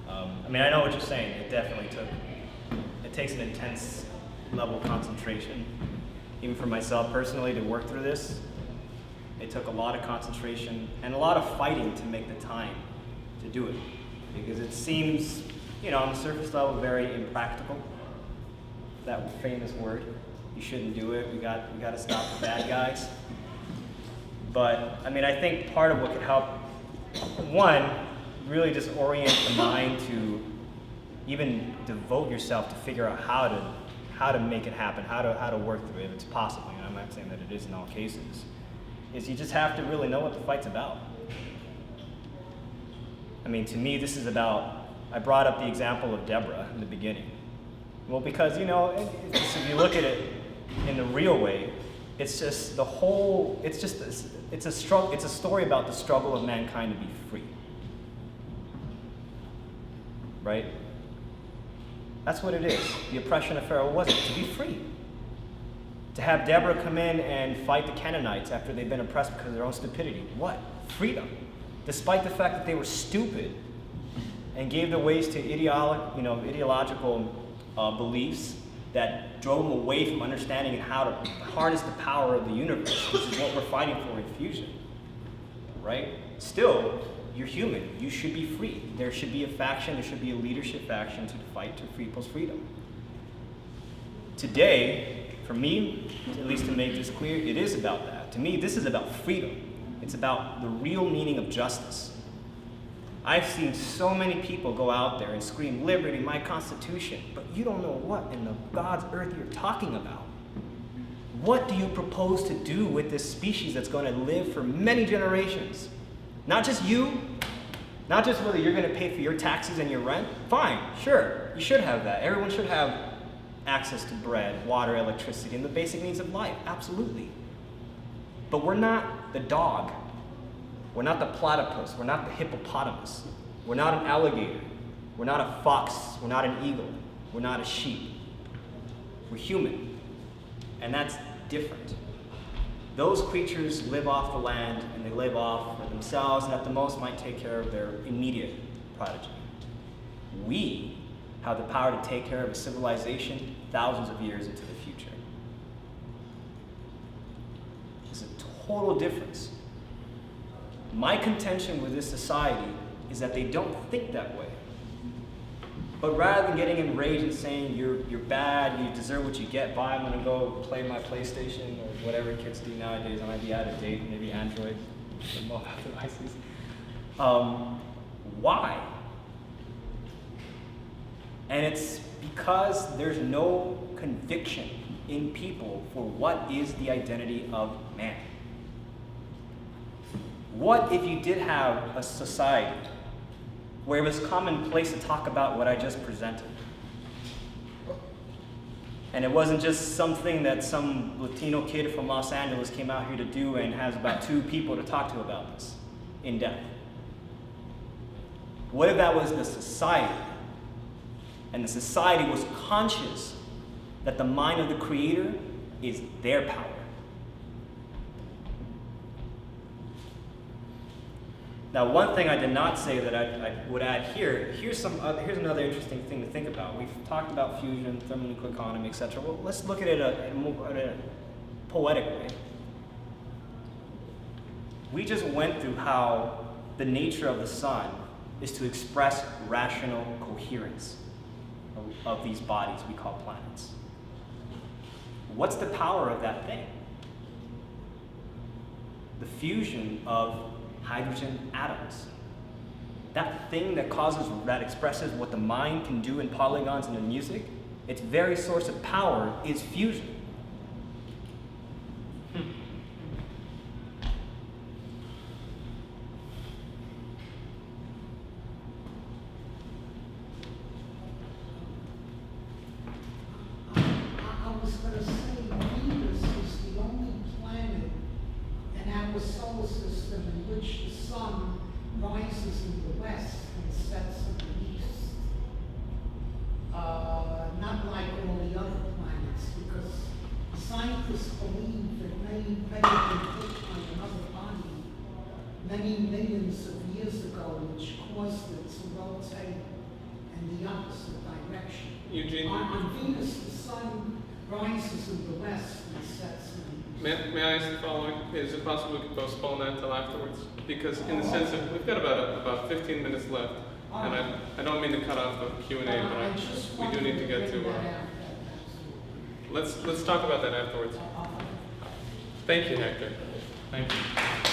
I mean, I know what you're saying. It takes an intense level of concentration. Even for myself personally, to work through this, it took a lot of concentration and a lot of fighting to make the time to do it. Because it seems, on the surface level, very impractical. That famous word. You shouldn't do it. We got to stop the bad guys. But I mean, I think part of what could help, one, really just orient the mind to even devote yourself to figure out how to make it happen, how to work through it if it's possible. I'm not saying that it is in all cases. Is you just have to really know what the fight's about. I mean, to me, this is about. I brought up the example of Deborah in the beginning. Well, because if you look at it in the real way, it's just the whole. It's a struggle. It's a story about the struggle of mankind to be free. Right? That's what it is. The oppression of Pharaoh was it to be free. To have Deborah come in and fight the Canaanites after they've been oppressed because of their own stupidity. What? Freedom. Despite the fact that they were stupid and gave their ways to ideological beliefs that drove them away from understanding how to harness the power of the universe, which is what we're fighting for in fusion. Right? Still, you're human. You should be free. There should be a faction, there should be a leadership faction to fight to free people's freedom. Today, for me, at least to make this clear, it is about that. To me, this is about freedom. It's about the real meaning of justice. I've seen so many people go out there and scream, liberty, my Constitution, but you don't know what in the God's earth you're talking about. What do you propose to do with this species that's going to live for many generations? Not just you, not just whether you're going to pay for your taxes and your rent. Fine, sure, you should have that. Everyone should have access to bread, water, electricity, and the basic needs of life, absolutely. But we're not the dog. We're not the platypus. We're not the hippopotamus. We're not an alligator. We're not a fox. We're not an eagle. We're not a sheep. We're human. And that's different. Those creatures live off the land, and they live off for themselves, and at the most might take care of their immediate progeny. We have the power to take care of a civilization thousands of years into the future. There's a total difference. My contention with this society is that they don't think that way. But rather than getting enraged and saying you're bad, you deserve what you get, bye, I'm gonna go play my PlayStation or whatever kids do nowadays. I might be out of date, maybe Android or mobile devices. Why? And it's because there's no conviction in people for what is the identity of man. What if you did have a society where it was commonplace to talk about what I just presented? And it wasn't just something that some Latino kid from Los Angeles came out here to do and has about 2 people to talk to about this in depth. What if that was the society? And the society was conscious that the mind of the Creator is their power. Now, one thing I did not say that I would add here, here's another interesting thing to think about. We've talked about fusion, thermonuclear economy, etc. Well, let's look at it in a poetic way. We just went through how the nature of the sun is to express rational coherence of these bodies we call planets. What's the power of that thing? The fusion of hydrogen atoms. That thing that expresses what the mind can do in polygons and in music, its very source of power is fusion. I was gonna say Venus is the only planet in our solar system in which the sun rises in the west and sets in the east. Not like all the other planets, because scientists believe that may have been hit by another body many millions of years ago, which caused it to rotate in the opposite direction. Eugene? On Venus, the sun rises in the west and sets in the east. May I ask the following? Is it possible we could postpone that until afterwards? Because in the sense of, we've got about 15 minutes left, and I don't mean to cut off the Q&A, but we do need to get to. Let's talk about that afterwards. Thank you, Hector. Thank you.